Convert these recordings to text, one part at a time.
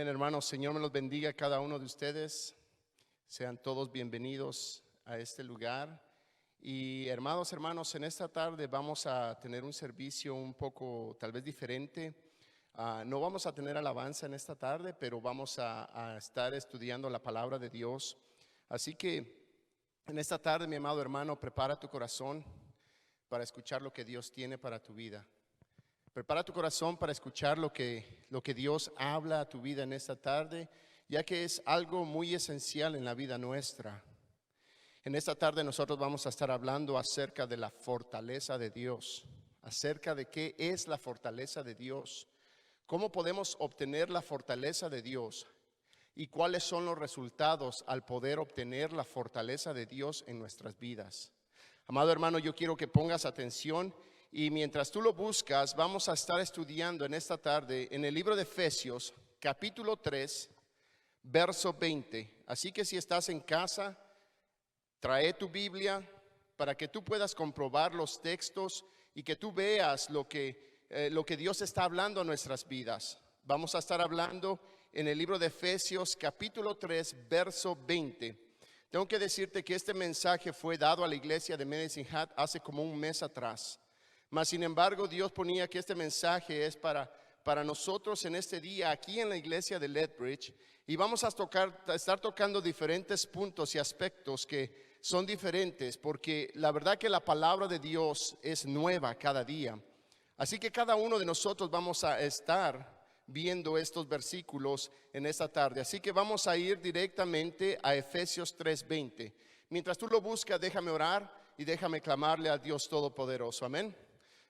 Amén, hermanos. Señor me los bendiga a cada uno de ustedes. Sean todos bienvenidos a este lugar. Y hermanos, en esta tarde vamos a tener un servicio un poco tal vez diferente. No vamos a tener alabanza en esta tarde, pero vamos a estar estudiando la palabra de Dios. Así que en esta tarde, mi amado hermano, prepara tu corazón para escuchar lo que Dios tiene para tu vida. Prepara tu corazón para escuchar lo que Dios habla a tu vida en esta tarde, ya que es algo muy esencial en la vida nuestra. En esta tarde nosotros vamos a estar hablando acerca de la fortaleza de Dios, acerca de qué es la fortaleza de Dios, cómo podemos obtener la fortaleza de Dios y cuáles son los resultados al poder obtener la fortaleza de Dios en nuestras vidas. Amado hermano, yo quiero que pongas atención. Y mientras tú lo buscas, vamos a estar estudiando en esta tarde en el libro de Efesios, capítulo 3, verso 20. Así que si estás en casa, trae tu Biblia para que tú puedas comprobar los textos y que tú veas lo que Dios está hablando a nuestras vidas. Vamos a estar hablando en el libro de Efesios, capítulo 3, verso 20. Tengo que decirte que este mensaje fue dado a la iglesia de Medicine Hat hace como un mes atrás. Mas sin embargo, Dios ponía que este mensaje es para nosotros en este día aquí en la iglesia de Lethbridge, y vamos a estar tocando diferentes puntos y aspectos que son diferentes, porque la verdad que la palabra de Dios es nueva cada día. Así que cada uno de nosotros vamos a estar viendo estos versículos en esta tarde. Así que vamos a ir directamente a Efesios 3:20. Mientras tú lo buscas, déjame orar y déjame clamarle a Dios Todopoderoso. Amén.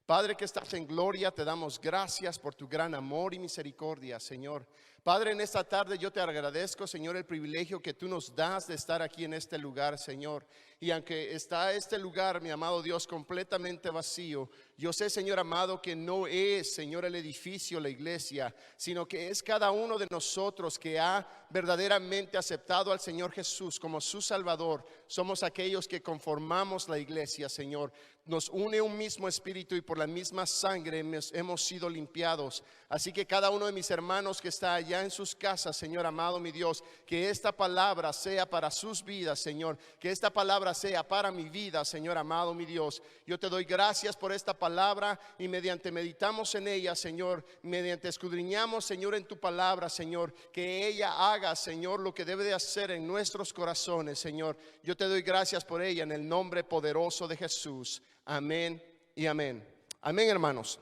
Padre que estás en gloria, te damos gracias por tu gran amor y misericordia, Señor. Padre, en esta tarde yo te agradezco, Señor, el privilegio que tú nos das de estar aquí en este lugar, Señor. Y aunque está este lugar, mi amado Dios, completamente vacío, yo sé, Señor amado, que no es, Señor, el edificio, la iglesia, sino que es cada uno de nosotros que ha verdaderamente aceptado al Señor Jesús como su Salvador. Somos aquellos que conformamos la iglesia, Señor. Nos une un mismo espíritu y por la misma sangre hemos sido limpiados. Así que cada uno de mis hermanos que está allá en sus casas, Señor amado mi Dios, que esta palabra sea para sus vidas, Señor. Que esta palabra sea para mi vida, Señor amado mi Dios. Yo te doy gracias por esta palabra y mediante meditamos en ella, Señor, mediante escudriñamos, Señor, en tu palabra, Señor, que ella haga, Señor, lo que debe de hacer en nuestros corazones, Señor. Yo te doy gracias por ella en el nombre poderoso de Jesús. Amén y amén. Amén, hermanos.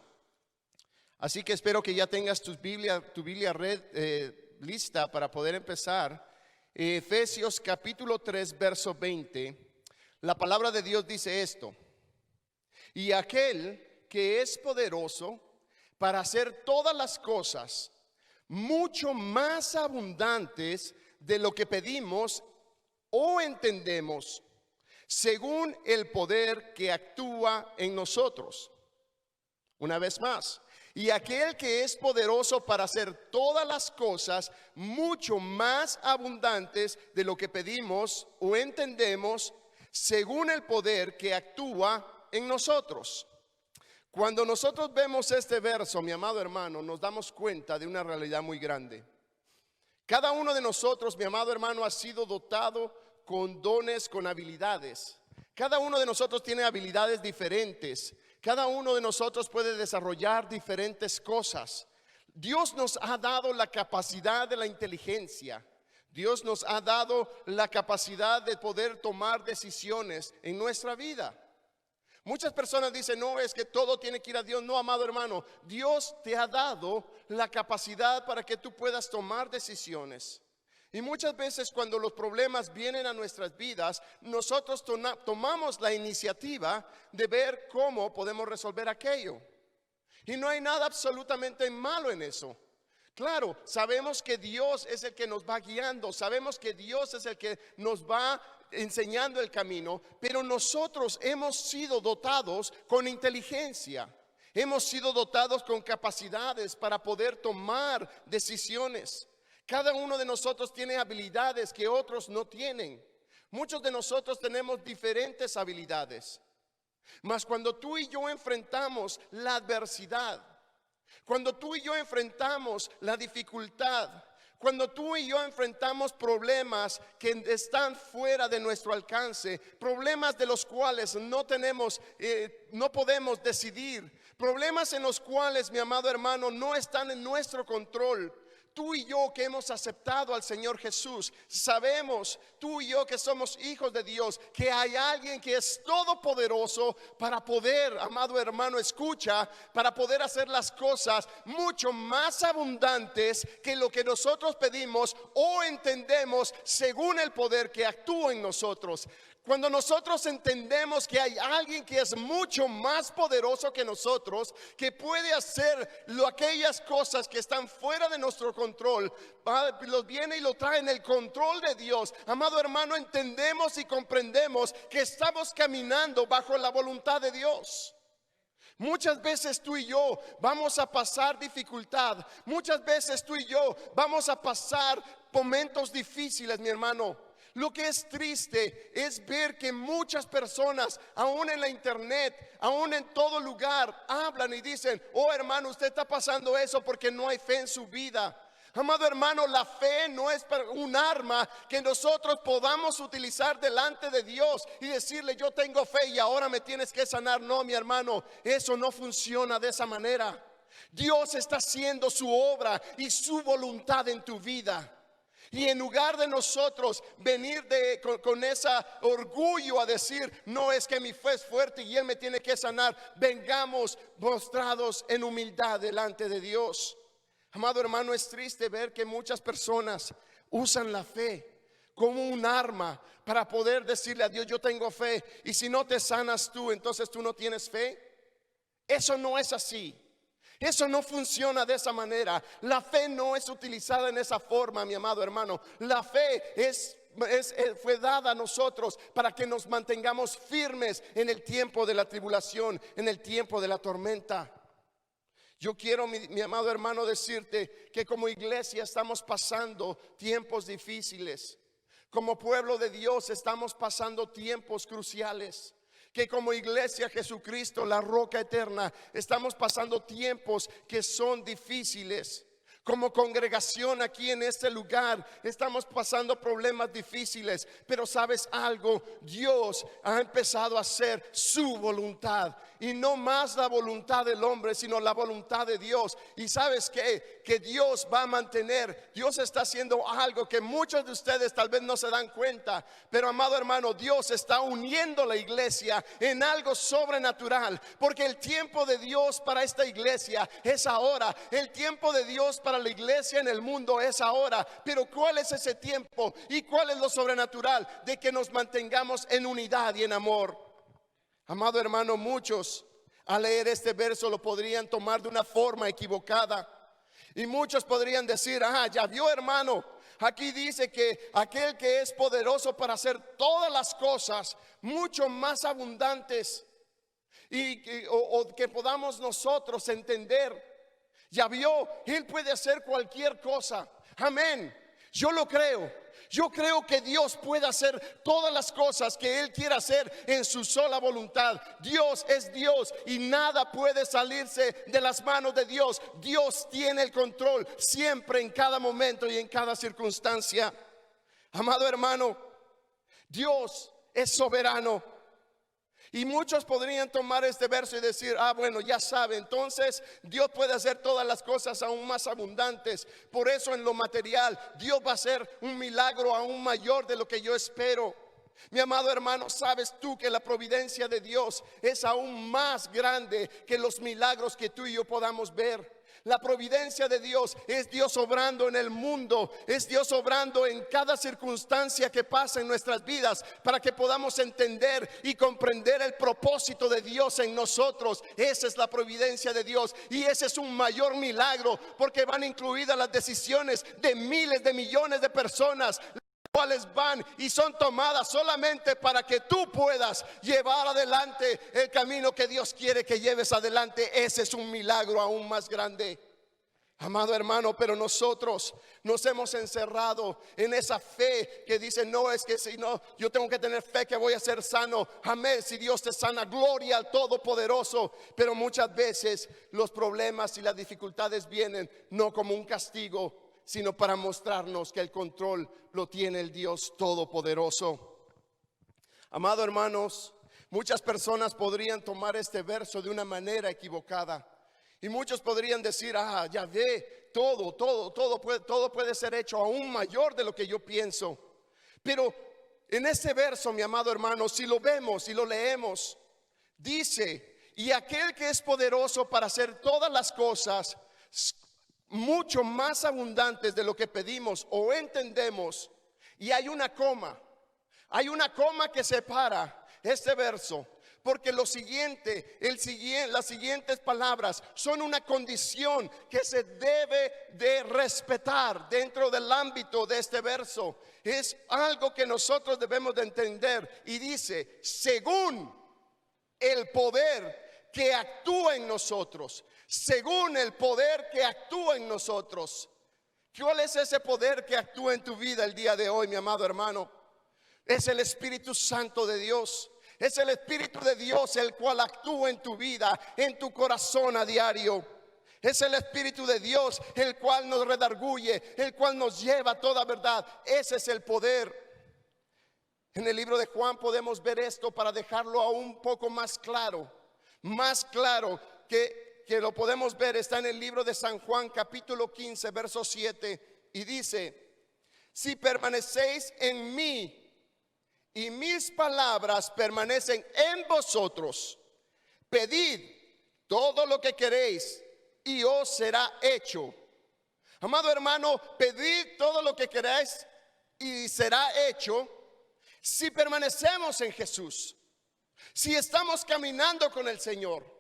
Así que espero que ya tengas tu Biblia lista para poder empezar. Efesios capítulo 3, verso 20. La palabra de Dios dice esto: y aquel que es poderoso para hacer todas las cosas mucho más abundantes de lo que pedimos o entendemos, según el poder que actúa en nosotros. Una vez más, y aquel que es poderoso para hacer todas las cosas mucho más abundantes de lo que pedimos o entendemos, según el poder que actúa en nosotros. Cuando nosotros vemos este verso, mi amado hermano, nos damos cuenta de una realidad muy grande. Cada uno de nosotros, mi amado hermano, ha sido dotado con dones, con habilidades. Cada uno de nosotros tiene habilidades diferentes. Cada uno de nosotros puede desarrollar diferentes cosas. Dios nos ha dado la capacidad de la inteligencia. Dios nos ha dado la capacidad de poder tomar decisiones en nuestra vida. Muchas personas dicen, no, es que todo tiene que ir a Dios. No, amado hermano, Dios te ha dado la capacidad para que tú puedas tomar decisiones. Y muchas veces cuando los problemas vienen a nuestras vidas, nosotros tomamos la iniciativa de ver cómo podemos resolver aquello. Y no hay nada absolutamente malo en eso. Claro, sabemos que Dios es el que nos va guiando, sabemos que Dios es el que nos va enseñando el camino, pero nosotros hemos sido dotados con inteligencia. Hemos sido dotados con capacidades para poder tomar decisiones. Cada uno de nosotros tiene habilidades que otros no tienen. Muchos de nosotros tenemos diferentes habilidades. Mas cuando tú y yo enfrentamos la adversidad, cuando tú y yo enfrentamos la dificultad, Cuando tú y yo enfrentamos problemas que están fuera de nuestro alcance, problemas de los cuales no podemos decidir, problemas en los cuales, mi amado hermano, no están en nuestro control. Tú y yo que hemos aceptado al Señor Jesús, sabemos, tú y yo que somos hijos de Dios, que hay alguien que es todopoderoso para poder, amado hermano, escucha, para poder hacer las cosas mucho más abundantes que lo que nosotros pedimos o entendemos según el poder que actúa en nosotros. Cuando nosotros entendemos que hay alguien que es mucho más poderoso que nosotros, que puede hacer aquellas cosas que están fuera de nuestro control, los viene y lo trae en el control de Dios. Amado hermano, entendemos y comprendemos que estamos caminando bajo la voluntad de Dios. Muchas veces tú y yo vamos a pasar dificultad. Muchas veces tú y yo vamos a pasar momentos difíciles, mi hermano. Lo que es triste es ver que muchas personas, aún en la internet, aún en todo lugar, hablan y dicen: oh hermano, usted está pasando eso porque no hay fe en su vida. Amado hermano, la fe no es un arma que nosotros podamos utilizar delante de Dios y decirle: yo tengo fe y ahora me tienes que sanar. No, mi hermano, eso no funciona de esa manera. Dios está haciendo su obra y su voluntad en tu vida. Y en lugar de nosotros venir con ese orgullo a decir: no, es que mi fe es fuerte y Él me tiene que sanar, vengamos mostrados en humildad delante de Dios. Amado hermano, es triste ver que muchas personas usan la fe como un arma para poder decirle a Dios: yo tengo fe, y si no te sanas tú, entonces tú no tienes fe. Eso no es así. Eso no funciona de esa manera. La fe no es utilizada en esa forma, mi amado hermano. La fe fue dada a nosotros para que nos mantengamos firmes en el tiempo de la tribulación, en el tiempo de la tormenta. Yo quiero, mi amado hermano, decirte que como iglesia estamos pasando tiempos difíciles. Como pueblo de Dios estamos pasando tiempos cruciales. Que como iglesia Jesucristo, la roca eterna, estamos pasando tiempos que son difíciles. Como congregación aquí en este lugar estamos pasando problemas difíciles, pero ¿sabes algo? Dios ha empezado a hacer su voluntad, y no más la voluntad del hombre, sino la voluntad de Dios. Y ¿sabes qué? Que Dios va a mantener. Dios está haciendo algo que muchos de ustedes tal vez no se dan cuenta, pero amado hermano, Dios está uniendo la iglesia en algo sobrenatural, porque el tiempo de Dios para esta iglesia es ahora. El tiempo de Dios para la iglesia en el mundo es ahora. Pero ¿cuál es ese tiempo? ¿Y cuál es lo sobrenatural? De que nos mantengamos en unidad y en amor. Amado hermano, muchos al leer este verso lo podrían tomar de una forma equivocada. Y muchos podrían decir: ya vio, hermano, aquí dice que aquel que es poderoso para hacer todas las cosas mucho más abundantes, o que podamos nosotros entender. Ya vio, Él puede hacer cualquier cosa. Amén. Yo lo creo. Yo creo que Dios puede hacer todas las cosas que Él quiera hacer en su sola voluntad. Dios es Dios y nada puede salirse de las manos de Dios. Dios tiene el control siempre, en cada momento y en cada circunstancia. Amado hermano, Dios es soberano. Y muchos podrían tomar este verso y decir: bueno, ya sabe, entonces Dios puede hacer todas las cosas aún más abundantes. Por eso en lo material Dios va a hacer un milagro aún mayor de lo que yo espero. Mi amado hermano, ¿sabes tú que la providencia de Dios es aún más grande que los milagros que tú y yo podamos ver? La providencia de Dios es Dios obrando en el mundo, es Dios obrando en cada circunstancia que pasa en nuestras vidas, para que podamos entender y comprender el propósito de Dios en nosotros. Esa es la providencia de Dios, y ese es un mayor milagro, porque van incluidas las decisiones de miles de millones de personas, cuales van y son tomadas solamente para que tú puedas llevar adelante el camino que Dios quiere que lleves adelante. Ese es un milagro aún más grande. Amado hermano, pero nosotros nos hemos encerrado en esa fe que dice: no, es que si no, yo tengo que tener fe que voy a ser sano. Amén, si Dios te sana, gloria al Todopoderoso. Pero muchas veces los problemas y las dificultades vienen no como un castigo, sino para mostrarnos que el control lo tiene el Dios Todopoderoso. Amado hermanos, muchas personas podrían tomar este verso de una manera equivocada. Y muchos podrían decir, ya ve, todo puede ser hecho aún mayor de lo que yo pienso. Pero en ese verso, mi amado hermano, si lo vemos y lo leemos, dice, y aquel que es poderoso para hacer todas las cosas mucho más abundantes de lo que pedimos o entendemos. Y hay una coma que separa este verso, porque las siguientes palabras son una condición que se debe de respetar dentro del ámbito de este verso. Es algo que nosotros debemos de entender, y dice, según el poder que actúa en nosotros. Según el poder que actúa en nosotros. ¿Cuál es ese poder que actúa en tu vida el día de hoy, mi amado hermano? Es el Espíritu Santo de Dios. Es el Espíritu de Dios el cual actúa en tu vida, en tu corazón a diario. Es el Espíritu de Dios el cual nos redarguye, el cual nos lleva a toda verdad. Ese es el poder. En el libro de Juan podemos ver esto para dejarlo aún un poco más claro. Más claro que lo podemos ver, está en el libro de San Juan capítulo 15 verso 7, y dice, si permanecéis en mí y mis palabras permanecen en vosotros, pedid todo lo que queréis y os será hecho. Amado hermano, pedid todo lo que queráis y será hecho si permanecemos en Jesús, si estamos caminando con el Señor,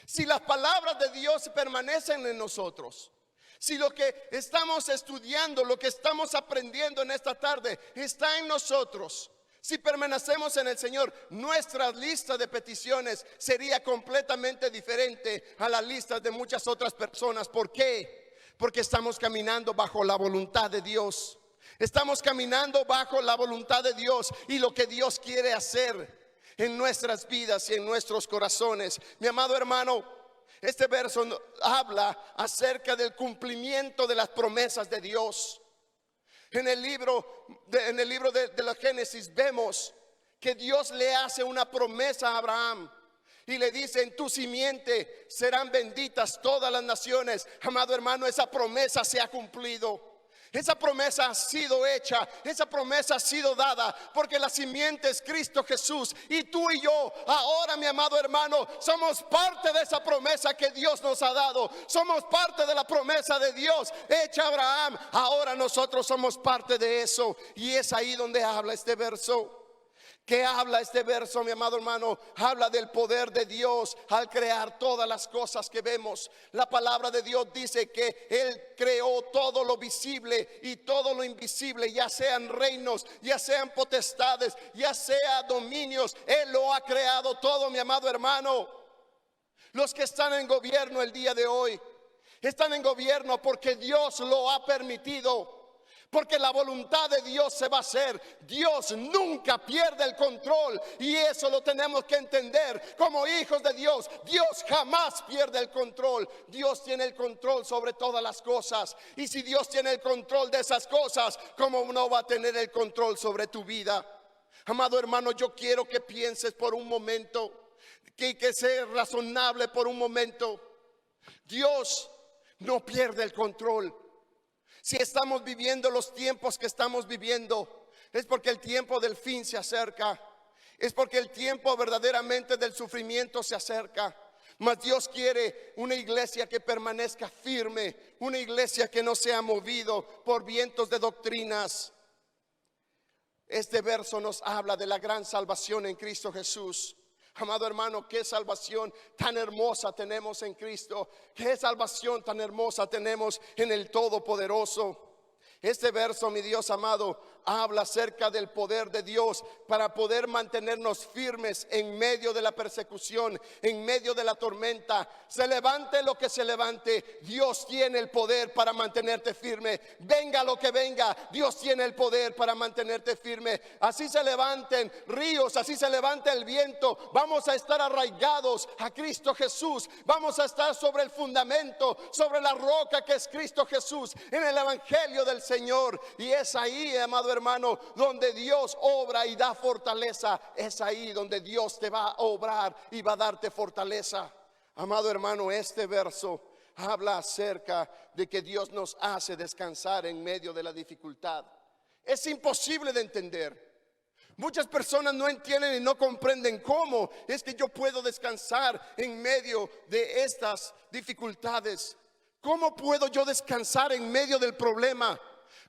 si las palabras de Dios permanecen en nosotros, si lo que estamos estudiando, lo que estamos aprendiendo en esta tarde está en nosotros. Si permanecemos en el Señor, nuestra lista de peticiones sería completamente diferente a las listas de muchas otras personas. ¿Por qué? Porque estamos caminando bajo la voluntad de Dios. Estamos caminando bajo la voluntad de Dios y lo que Dios quiere hacer en nuestras vidas y en nuestros corazones. Mi amado hermano, este verso habla acerca del cumplimiento de las promesas de Dios. En el libro de la Génesis vemos que Dios le hace una promesa a Abraham y le dice, en tu simiente serán benditas todas las naciones. Amado hermano, esa promesa se ha cumplido. Esa promesa ha sido hecha, esa promesa ha sido dada, porque la simiente es Cristo Jesús. Y tú y yo, ahora, mi amado hermano, somos parte de esa promesa que Dios nos ha dado. Somos parte de la promesa de Dios hecha a Abraham. Ahora nosotros somos parte de eso. Y es ahí donde habla este verso. ¿Qué habla este verso, mi amado hermano? Habla del poder de Dios al crear todas las cosas que vemos. La palabra de Dios dice que Él creó todo lo visible y todo lo invisible, ya sean reinos, ya sean potestades, ya sea dominios. Él lo ha creado todo, mi amado hermano. Los que están en gobierno el día de hoy, están en gobierno porque Dios lo ha permitido. Porque la voluntad de Dios se va a hacer. Dios nunca pierde el control, y eso lo tenemos que entender como hijos de Dios. Dios jamás pierde el control. Dios tiene el control sobre todas las cosas. Y si Dios tiene el control de esas cosas, ¿cómo no va a tener el control sobre tu vida? Amado hermano, yo quiero que pienses por un momento, que seas razonable por un momento. Dios no pierde el control. Si estamos viviendo los tiempos que estamos viviendo, es porque el tiempo del fin se acerca. Es porque el tiempo verdaderamente del sufrimiento se acerca. Mas Dios quiere una iglesia que permanezca firme, una iglesia que no sea movido por vientos de doctrinas. Este verso nos habla de la gran salvación en Cristo Jesús. Amado hermano, qué salvación tan hermosa tenemos en Cristo. Qué salvación tan hermosa tenemos en el Todopoderoso. Este verso, mi Dios amado, habla acerca del poder de Dios para poder mantenernos firmes en medio de la persecución, en medio de la tormenta. Se levante lo que se levante, Dios tiene el poder para mantenerte firme. Venga lo que venga, Dios tiene el poder para mantenerte firme. Así se levanten ríos, así se levanta el viento, vamos a estar arraigados a Cristo Jesús. Vamos a estar sobre el fundamento, sobre la roca que es Cristo Jesús, en el evangelio del Señor. Y es ahí, amado hermano, donde Dios obra y da fortaleza. Es ahí donde Dios te va a obrar y va a darte fortaleza. Amado hermano, este verso habla acerca de que Dios nos hace descansar en medio de la dificultad. Es imposible de entender. Muchas personas no entienden y no comprenden cómo es que yo puedo descansar en medio de estas dificultades. ¿Cómo puedo yo descansar en medio del problema?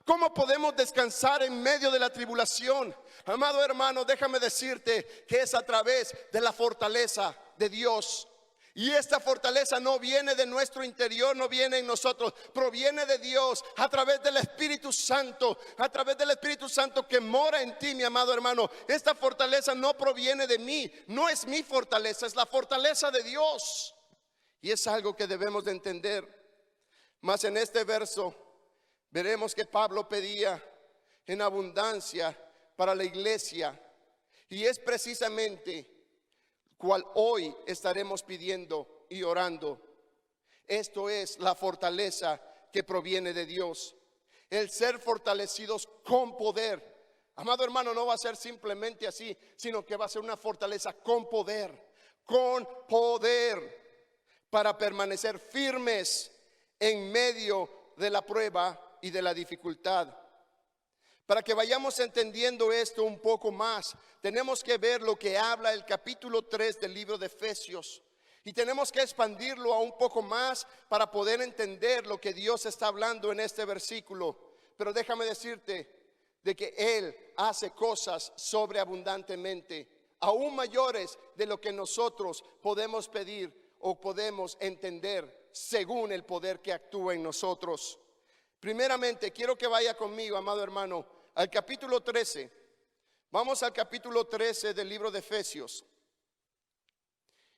¿Cómo podemos descansar en medio de la tribulación? Amado hermano, déjame decirte que es a través de la fortaleza de Dios. Y esta fortaleza no viene de nuestro interior, no viene en nosotros, proviene de Dios a través del Espíritu Santo, a través del Espíritu Santo que mora en ti, mi amado hermano. Esta fortaleza no proviene de mí, no es mi fortaleza, es la fortaleza de Dios. Y es algo que debemos de entender. Mas en este verso veremos que Pablo pedía en abundancia para la iglesia, y es precisamente cual hoy estaremos pidiendo y orando. Esto es la fortaleza que proviene de Dios, el ser fortalecidos con poder. Amado hermano, no va a ser simplemente así, sino que va a ser una fortaleza con poder para permanecer firmes en medio de la prueba y de la dificultad. Para que vayamos entendiendo esto un poco más, tenemos que ver lo que habla el capítulo 3 del libro de Efesios. Y tenemos que expandirlo a un poco más para poder entender lo que Dios está hablando en este versículo. Pero déjame decirte de que Él hace cosas sobreabundantemente, aún mayores de lo que nosotros podemos pedir o podemos entender, según el poder que actúa en nosotros. Primeramente, quiero que vaya conmigo, amado hermano, al capítulo 13. Vamos al capítulo 13 del libro de Efesios.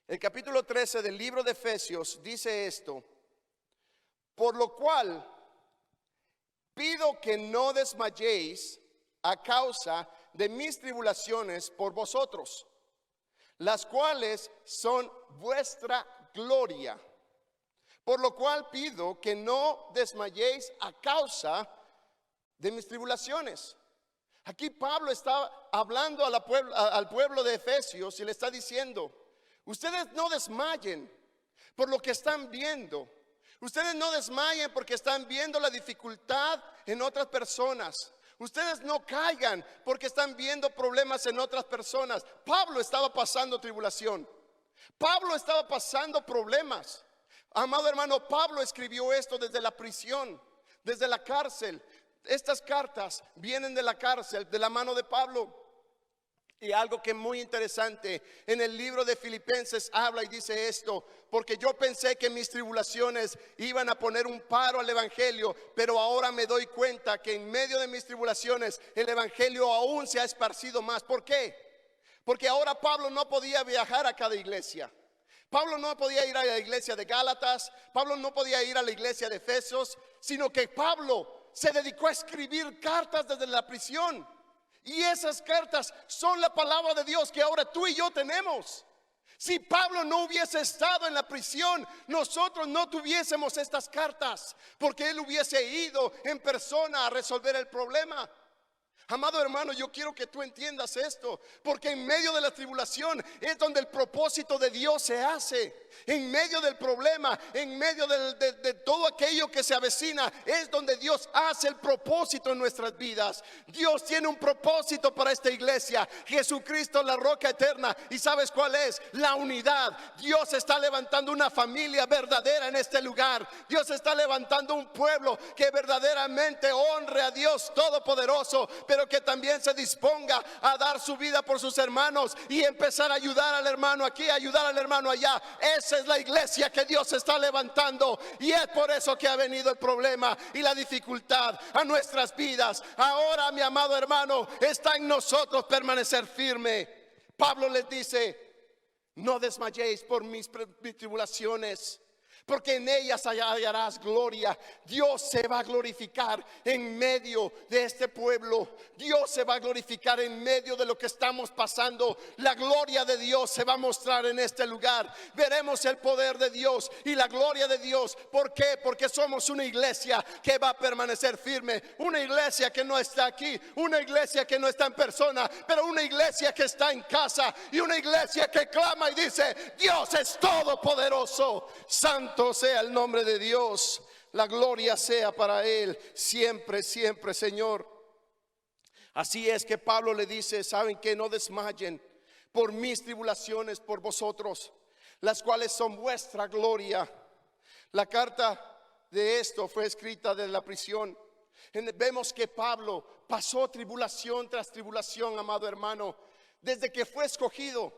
El capítulo 13 del libro de Efesios dice esto: por lo cual pido que no desmayéis a causa de mis tribulaciones por vosotros, las cuales son vuestra gloria. Por lo cual pido que no desmayéis a causa de mis tribulaciones. Aquí Pablo está hablando al pueblo de Efesios y le está diciendo: ustedes no desmayen por lo que están viendo. Ustedes no desmayen porque están viendo la dificultad en otras personas. Ustedes no caigan porque están viendo problemas en otras personas. Pablo estaba pasando tribulación. Pablo estaba pasando problemas. Amado hermano, Pablo escribió esto desde la prisión, desde la cárcel. Estas cartas vienen de la cárcel, de la mano de Pablo. Y algo que es muy interesante, en el libro de Filipenses habla y dice esto: porque yo pensé que mis tribulaciones iban a poner un paro al evangelio, pero ahora me doy cuenta que en medio de mis tribulaciones el evangelio aún se ha esparcido más. ¿Por qué? Porque ahora Pablo no podía viajar a cada iglesia. Pablo no podía ir a la iglesia de Gálatas, Pablo no podía ir a la iglesia de Efesios, sino que Pablo se dedicó a escribir cartas desde la prisión. Y esas cartas son la palabra de Dios que ahora tú y yo tenemos. Si Pablo no hubiese estado en la prisión, nosotros no tuviésemos estas cartas, porque él hubiese ido en persona a resolver el problema. Amado hermano, yo quiero que tú entiendas esto, porque en medio de la tribulación es donde el propósito de Dios se hace. En medio del problema, en medio de todo aquello que se avecina, es donde Dios hace el propósito en nuestras vidas. Dios tiene un propósito para esta iglesia: Jesucristo, la roca eterna. ¿Y sabes cuál es? La unidad. Dios está levantando una familia verdadera en este lugar. Dios está levantando un pueblo que verdaderamente honre a Dios Todopoderoso. Pero pero que también se disponga a dar su vida por sus hermanos y empezar a ayudar al hermano aquí, ayudar al hermano allá. Esa es la iglesia que Dios está levantando, y es por eso que ha venido el problema y la dificultad a nuestras vidas. Ahora, mi amado hermano, está en nosotros permanecer firme. Pablo les dice: no desmayéis por mis tribulaciones, porque en ellas hallarás gloria. Dios se va a glorificar en medio de este pueblo. Dios se va a glorificar en medio de lo que estamos pasando. La gloria de Dios se va a mostrar en este lugar. Veremos el poder de Dios y la gloria de Dios. ¿Por qué? Porque somos una iglesia que va a permanecer firme. Una iglesia que no está aquí, una iglesia que no está en persona, pero una iglesia que está en casa, y una iglesia que clama y dice: Dios es todopoderoso. Santo sea el nombre de Dios. La gloria sea para Él siempre, siempre, Señor. Así es que Pablo le dice: saben que no desmayen por mis tribulaciones por vosotros, las cuales son vuestra gloria. La carta de esto fue escrita desde la prisión. Vemos que Pablo pasó tribulación tras tribulación, amado hermano, desde que fue escogido,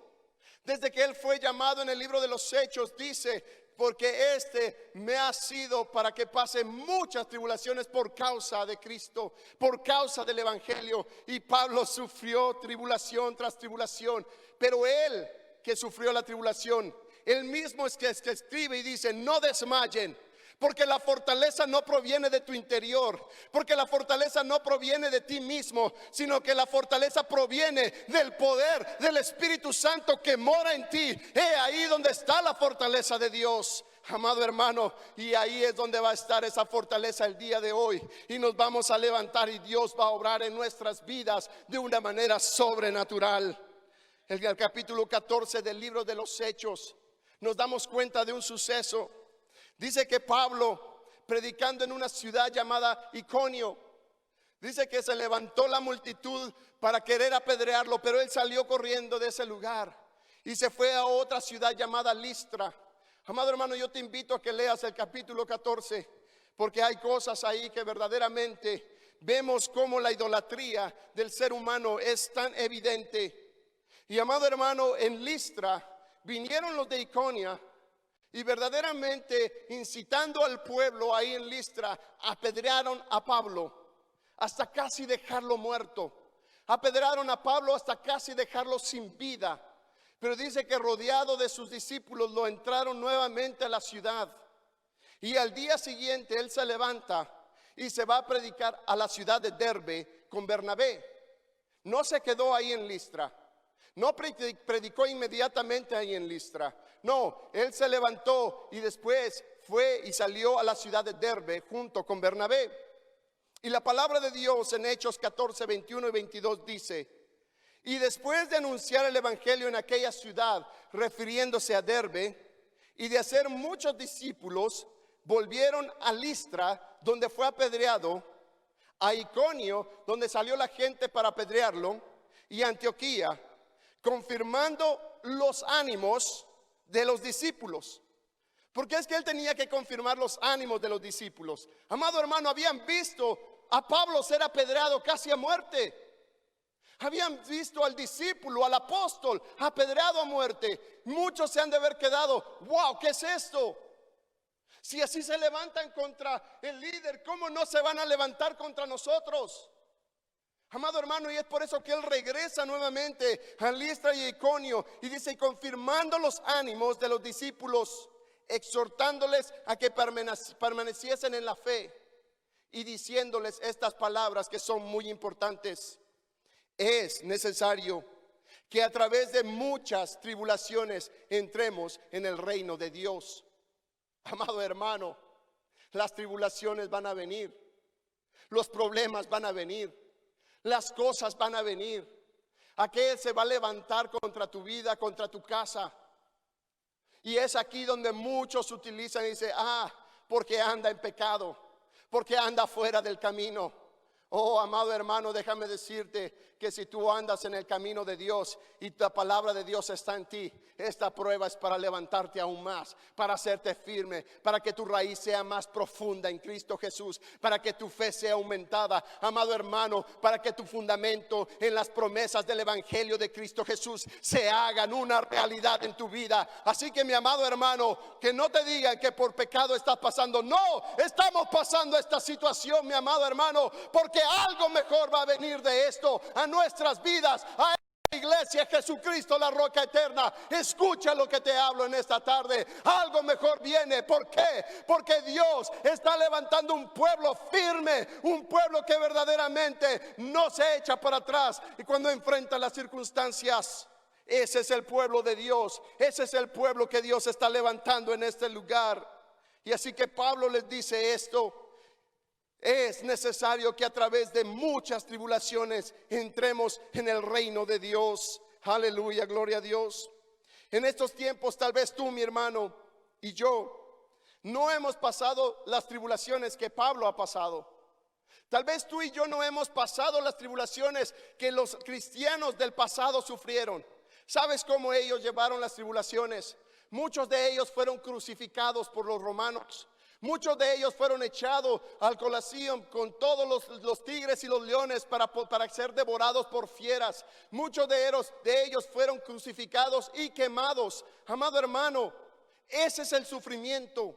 desde que él fue llamado en el libro de los Hechos. Dice: porque este me ha sido para que pase muchas tribulaciones por causa de Cristo, por causa del evangelio. Y Pablo sufrió tribulación tras tribulación, pero él que sufrió la tribulación, él mismo es que escribe y dice: no desmayen, porque la fortaleza no proviene de tu interior, porque la fortaleza no proviene de ti mismo, sino que la fortaleza proviene del poder del Espíritu Santo que mora en ti. Ahí donde está la fortaleza de Dios, amado hermano, y ahí es donde va a estar esa fortaleza el día de hoy. Y nos vamos a levantar y Dios va a obrar en nuestras vidas de una manera sobrenatural. En el capítulo 14 del libro de los Hechos nos damos cuenta de un suceso. Dice que Pablo, predicando en una ciudad llamada Iconio, dice que se levantó la multitud para querer apedrearlo, pero él salió corriendo de ese lugar y se fue a otra ciudad llamada Listra. Amado hermano, yo te invito a que leas el capítulo 14, porque hay cosas ahí que verdaderamente vemos como la idolatría del ser humano es tan evidente. Y amado hermano, en Listra vinieron los de Iconia y verdaderamente, incitando al pueblo ahí en Listra, apedrearon a Pablo hasta casi dejarlo muerto. Apedrearon a Pablo hasta casi dejarlo sin vida. Pero dice que rodeado de sus discípulos lo entraron nuevamente a la ciudad. Y al día siguiente él se levanta y se va a predicar a la ciudad de Derbe con Bernabé. No se quedó ahí en Listra. No predicó inmediatamente ahí en Listra. No, él se levantó y después fue y salió a la ciudad de Derbe junto con Bernabé. Y la palabra de Dios en Hechos 14, 21 y 22 dice: y después de anunciar el evangelio en aquella ciudad, refiriéndose a Derbe, y de hacer muchos discípulos, volvieron a Listra, donde fue apedreado, a Iconio, donde salió la gente para apedrearlo, y a Antioquía, confirmando los ánimos de los discípulos. Porque es que él tenía que confirmar los ánimos de los discípulos. Amado hermano, habían visto a Pablo ser apedreado casi a muerte. Habían visto al discípulo, al apóstol, apedreado a muerte. Muchos se han de haber quedado: wow, ¿qué es esto? Si así se levantan contra el líder, ¿cómo no se van a levantar contra nosotros? Amado hermano, y es por eso que él regresa nuevamente a Listra y Iconio y dice: confirmando los ánimos de los discípulos, exhortándoles a que permaneciesen en la fe, y diciéndoles estas palabras que son muy importantes: es necesario que a través de muchas tribulaciones entremos en el reino de Dios. Amado hermano, las tribulaciones van a venir, los problemas van a venir, las cosas van a venir. Aquel se va a levantar contra tu vida, contra tu casa. Y es aquí donde muchos utilizan y dicen: porque anda en pecado, porque anda fuera del camino. Oh, amado hermano, déjame decirte que si tú andas en el camino de Dios y la palabra de Dios está en ti, esta prueba es para levantarte aún más, para hacerte firme, para que tu raíz sea más profunda en Cristo Jesús, para que tu fe sea aumentada, amado hermano, para que tu fundamento en las promesas del Evangelio de Cristo Jesús se hagan una realidad en tu vida. Así que mi amado hermano, que no te digan que por pecado estás pasando. No, estamos pasando esta situación, mi amado hermano, porque algo mejor va a venir de esto a nuestras vidas, a Iglesia Jesucristo, la roca eterna. Escucha lo que te hablo en esta tarde. Algo mejor viene. ¿Por qué? Porque Dios está levantando un pueblo firme, un pueblo que verdaderamente no se echa para atrás y cuando enfrenta las circunstancias. Ese es el pueblo de Dios. Ese es el pueblo que Dios está levantando en este lugar. Y así que Pablo les dice esto: es necesario que a través de muchas tribulaciones entremos en el reino de Dios. Aleluya, gloria a Dios. En estos tiempos tal vez tú, mi hermano, y yo no hemos pasado las tribulaciones que Pablo ha pasado. Tal vez tú y yo no hemos pasado las tribulaciones que los cristianos del pasado sufrieron. ¿Sabes cómo ellos llevaron las tribulaciones? Muchos de ellos fueron crucificados por los romanos. Muchos de ellos fueron echados al Colosseum con todos los tigres y los leones para ser devorados por fieras. Muchos de ellos fueron crucificados y quemados. Amado hermano, ese es el sufrimiento.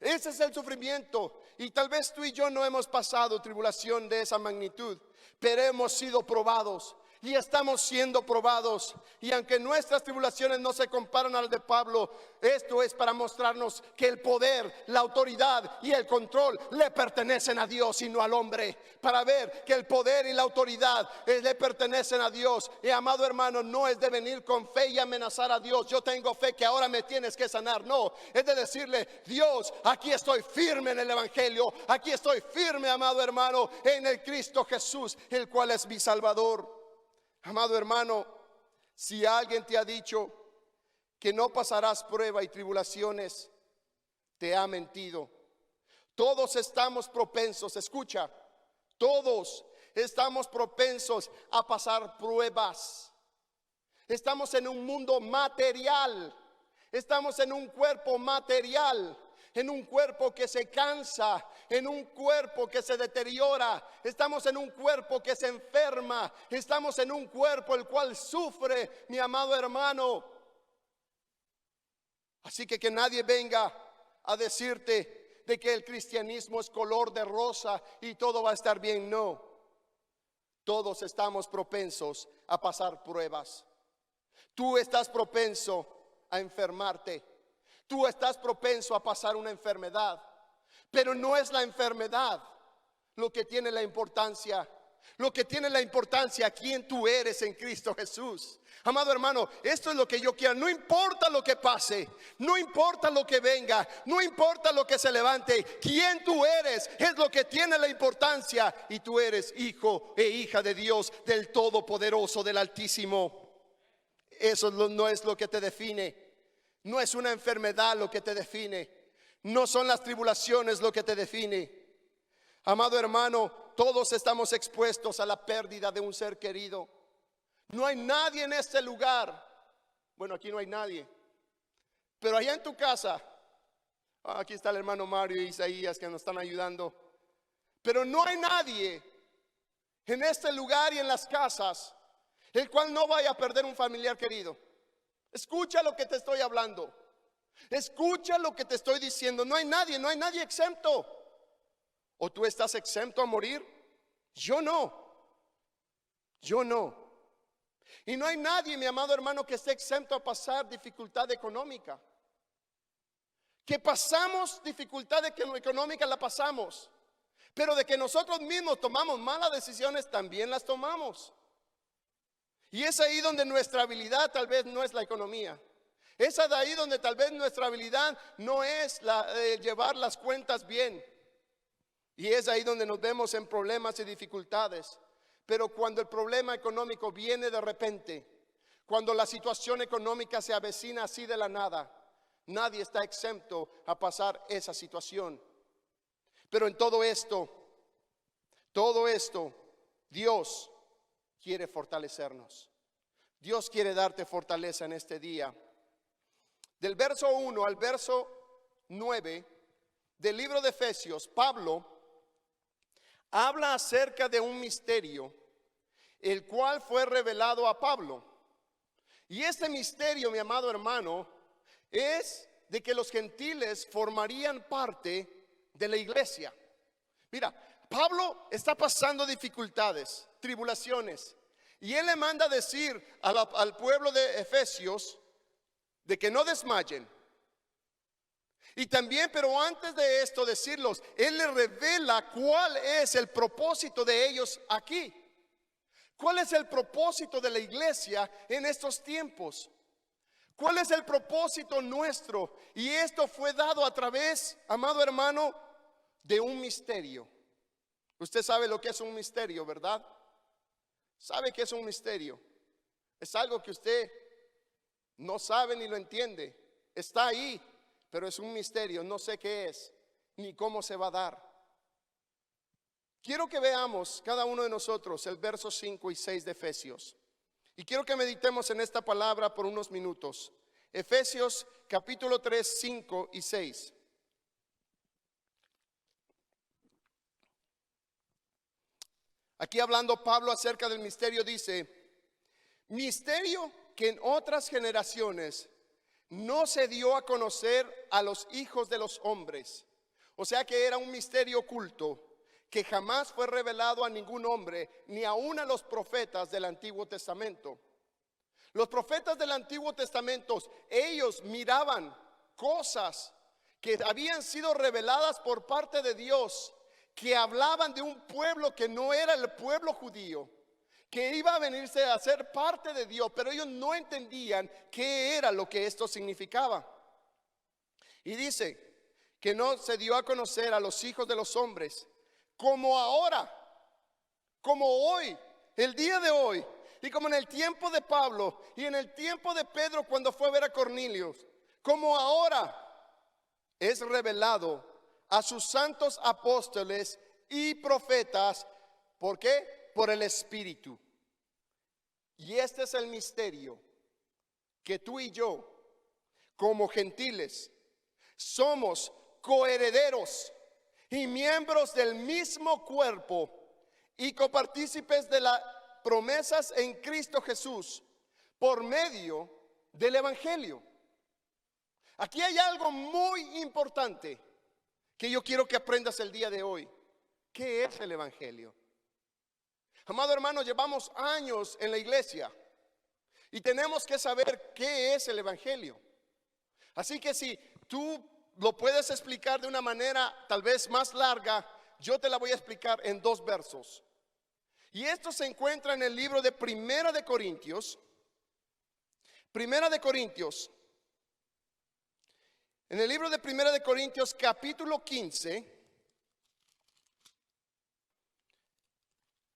Ese es el sufrimiento. Y tal vez tú y yo no hemos pasado tribulación de esa magnitud, pero hemos sido probados. Y estamos siendo probados. Y aunque nuestras tribulaciones no se comparan al de Pablo, esto es para mostrarnos que el poder, la autoridad y el control le pertenecen a Dios y no al hombre. Para ver que el poder y la autoridad le pertenecen a Dios. Y amado hermano, no es de venir con fe y amenazar a Dios: yo tengo fe que ahora me tienes que sanar. No, es de decirle: Dios, aquí estoy firme en el Evangelio. Aquí estoy firme, amado hermano, en el Cristo Jesús, el cual es mi Salvador. Amado hermano, si alguien te ha dicho que no pasarás prueba y tribulaciones, te ha mentido. Todos estamos propensos, escucha, todos estamos propensos a pasar pruebas. Estamos en un mundo material, estamos en un cuerpo material, en un cuerpo que se cansa, en un cuerpo que se deteriora. Estamos en un cuerpo que se enferma. Estamos en un cuerpo el cual sufre, mi amado hermano. Así que nadie venga a decirte de que el cristianismo es color de rosa y todo va a estar bien. No, todos estamos propensos a pasar pruebas. Tú estás propenso a enfermarte. Tú estás propenso a pasar una enfermedad, pero no es la enfermedad lo que tiene la importancia. Lo que tiene la importancia, quién tú eres en Cristo Jesús. Amado hermano, esto es lo que yo quiero. No importa lo que pase, no importa lo que venga, no importa lo que se levante. Quién tú eres es lo que tiene la importancia. Y tú eres hijo e hija de Dios, del Todopoderoso, del Altísimo. Eso no es lo que te define. No es una enfermedad lo que te define. No son las tribulaciones lo que te define. Amado hermano, todos estamos expuestos a la pérdida de un ser querido. No hay nadie en este lugar. Bueno, aquí no hay nadie. Pero allá en tu casa, aquí está el hermano Mario y Isaías que nos están ayudando. Pero no hay nadie en este lugar y en las casas el cual no vaya a perder un familiar querido. Escucha lo que te estoy hablando. Escucha lo que te estoy diciendo. No hay nadie exento. ¿O tú estás exento a morir? Yo no. Y no hay nadie, mi amado hermano, que esté exento a pasar dificultad económica. Que pasamos dificultad económica, la pasamos. Pero de que nosotros mismos tomamos malas decisiones, también las tomamos. Y es ahí donde nuestra habilidad tal vez no es la economía. Es de ahí donde tal vez nuestra habilidad no es la de llevar las cuentas bien. Y es ahí donde nos vemos en problemas y dificultades. Pero cuando el problema económico viene de repente, cuando la situación económica se avecina así de la nada, nadie está exento a pasar esa situación. Pero en todo esto, Todo esto, Dios quiere fortalecernos. Dios quiere darte fortaleza en este día. Del verso 1 al verso 9 del libro de Efesios, Pablo habla acerca de un misterio, el cual fue revelado a Pablo. Y este misterio, mi amado hermano, es de que los gentiles formarían parte de la iglesia. Mira, Pablo está pasando dificultades, tribulaciones, y él le manda decir al pueblo de Efesios de que no desmayen. Y también, pero antes de esto decirlos, él le revela cuál es el propósito de ellos aquí. ¿Cuál es el propósito de la iglesia en estos tiempos? ¿Cuál es el propósito nuestro? Y esto fue dado a través, amado hermano, de un misterio. Usted sabe lo que es un misterio, ¿verdad? ¿Sabe qué es un misterio? Es algo que usted no sabe ni lo entiende. Está ahí, pero es un misterio. No sé qué es, ni cómo se va a dar. Quiero que veamos cada uno de nosotros el verso 5 y 6 de Efesios. Y quiero que meditemos en esta palabra por unos minutos. Efesios capítulo 3, 5 y 6. Aquí hablando Pablo acerca del misterio dice: misterio que en otras generaciones no se dio a conocer a los hijos de los hombres. O sea que era un misterio oculto que jamás fue revelado a ningún hombre, ni aun a los profetas del Antiguo Testamento. Los profetas del Antiguo Testamento, ellos miraban cosas que habían sido reveladas por parte de Dios, que hablaban de un pueblo que no era el pueblo judío, que iba a venirse a ser parte de Dios, pero ellos no entendían qué era lo que esto significaba. Y dice que no se dio a conocer a los hijos de los hombres, como ahora, como hoy, el día de hoy, y como en el tiempo de Pablo y en el tiempo de Pedro cuando fue a ver a Cornelio, como ahora es revelado a sus santos apóstoles y profetas. ¿Por qué? Por el Espíritu. Y este es el misterio, que tú y yo, como gentiles, somos coherederos y miembros del mismo cuerpo y copartícipes de las promesas en Cristo Jesús por medio del Evangelio. Aquí hay algo muy importante que yo quiero que aprendas el día de hoy. ¿Qué es el Evangelio? Amado hermano, llevamos años en la iglesia y tenemos que saber qué es el Evangelio. Así que si tú lo puedes explicar de una manera tal vez más larga, yo te la voy a explicar en 2 versos. Y esto se encuentra en el libro de Primera de Corintios. Primera de Corintios. En el libro de Primera de Corintios capítulo 15.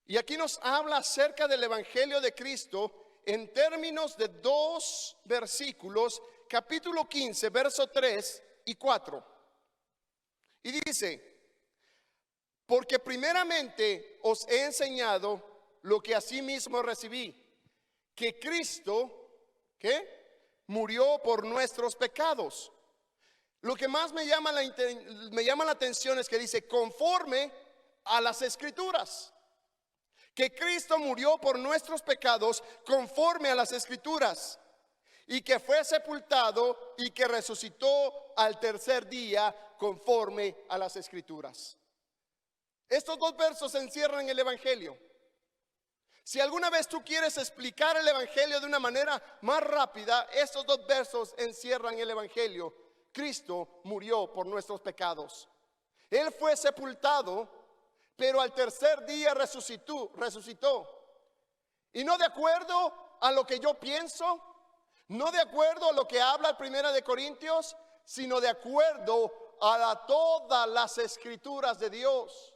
Y aquí nos habla acerca del Evangelio de Cristo en términos de 2 versículos. Capítulo 15, verso 3 y 4. Y dice: porque primeramente os he enseñado lo que asimismo recibí, que Cristo, ¿qué? Murió por nuestros pecados. Lo que más me llama la atención es que dice conforme a las Escrituras. Que Cristo murió por nuestros pecados conforme a las Escrituras, y que fue sepultado y que resucitó al tercer día conforme a las Escrituras. Estos 2 versos encierran el Evangelio. Si alguna vez tú quieres explicar el Evangelio de una manera más rápida, estos 2 versos encierran el Evangelio. Cristo murió por nuestros pecados. Él fue sepultado, pero al tercer día resucitó. Y no de acuerdo a lo que yo pienso, no de acuerdo a lo que habla el Primera de Corintios, sino de acuerdo a todas las Escrituras de Dios.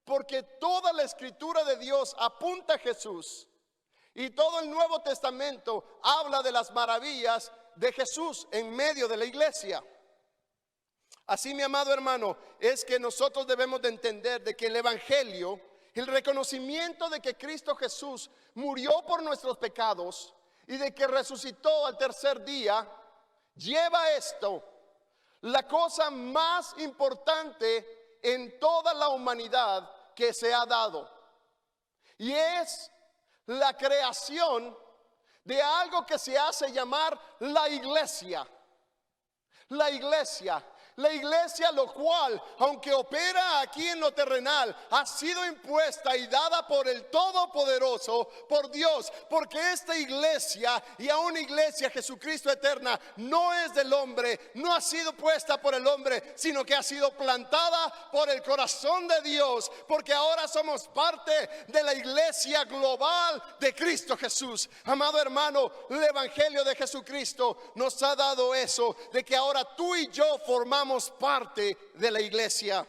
Porque toda la Escritura de Dios apunta a Jesús. Y todo el Nuevo Testamento habla de las maravillas de Jesús en medio de la iglesia. Así, mi amado hermano, es que nosotros debemos de entender de que el Evangelio El reconocimiento de que Cristo Jesús murió por nuestros pecados y de que resucitó al tercer día, lleva a esto, la cosa más importante en toda la humanidad que se ha dado. Y es la creación de algo que se hace llamar la iglesia. La iglesia. La iglesia, lo cual, aunque opera aquí en lo terrenal, ha sido impuesta y dada por el Todopoderoso, por Dios, porque esta iglesia, y aún iglesia Jesucristo eterna, no es del hombre, no ha sido puesta por el hombre, sino que ha sido plantada por el corazón de Dios, porque ahora somos parte de la iglesia global de Cristo Jesús. Amado hermano, el evangelio de Jesucristo nos ha dado eso, de que ahora tú y yo formamos parte de la iglesia.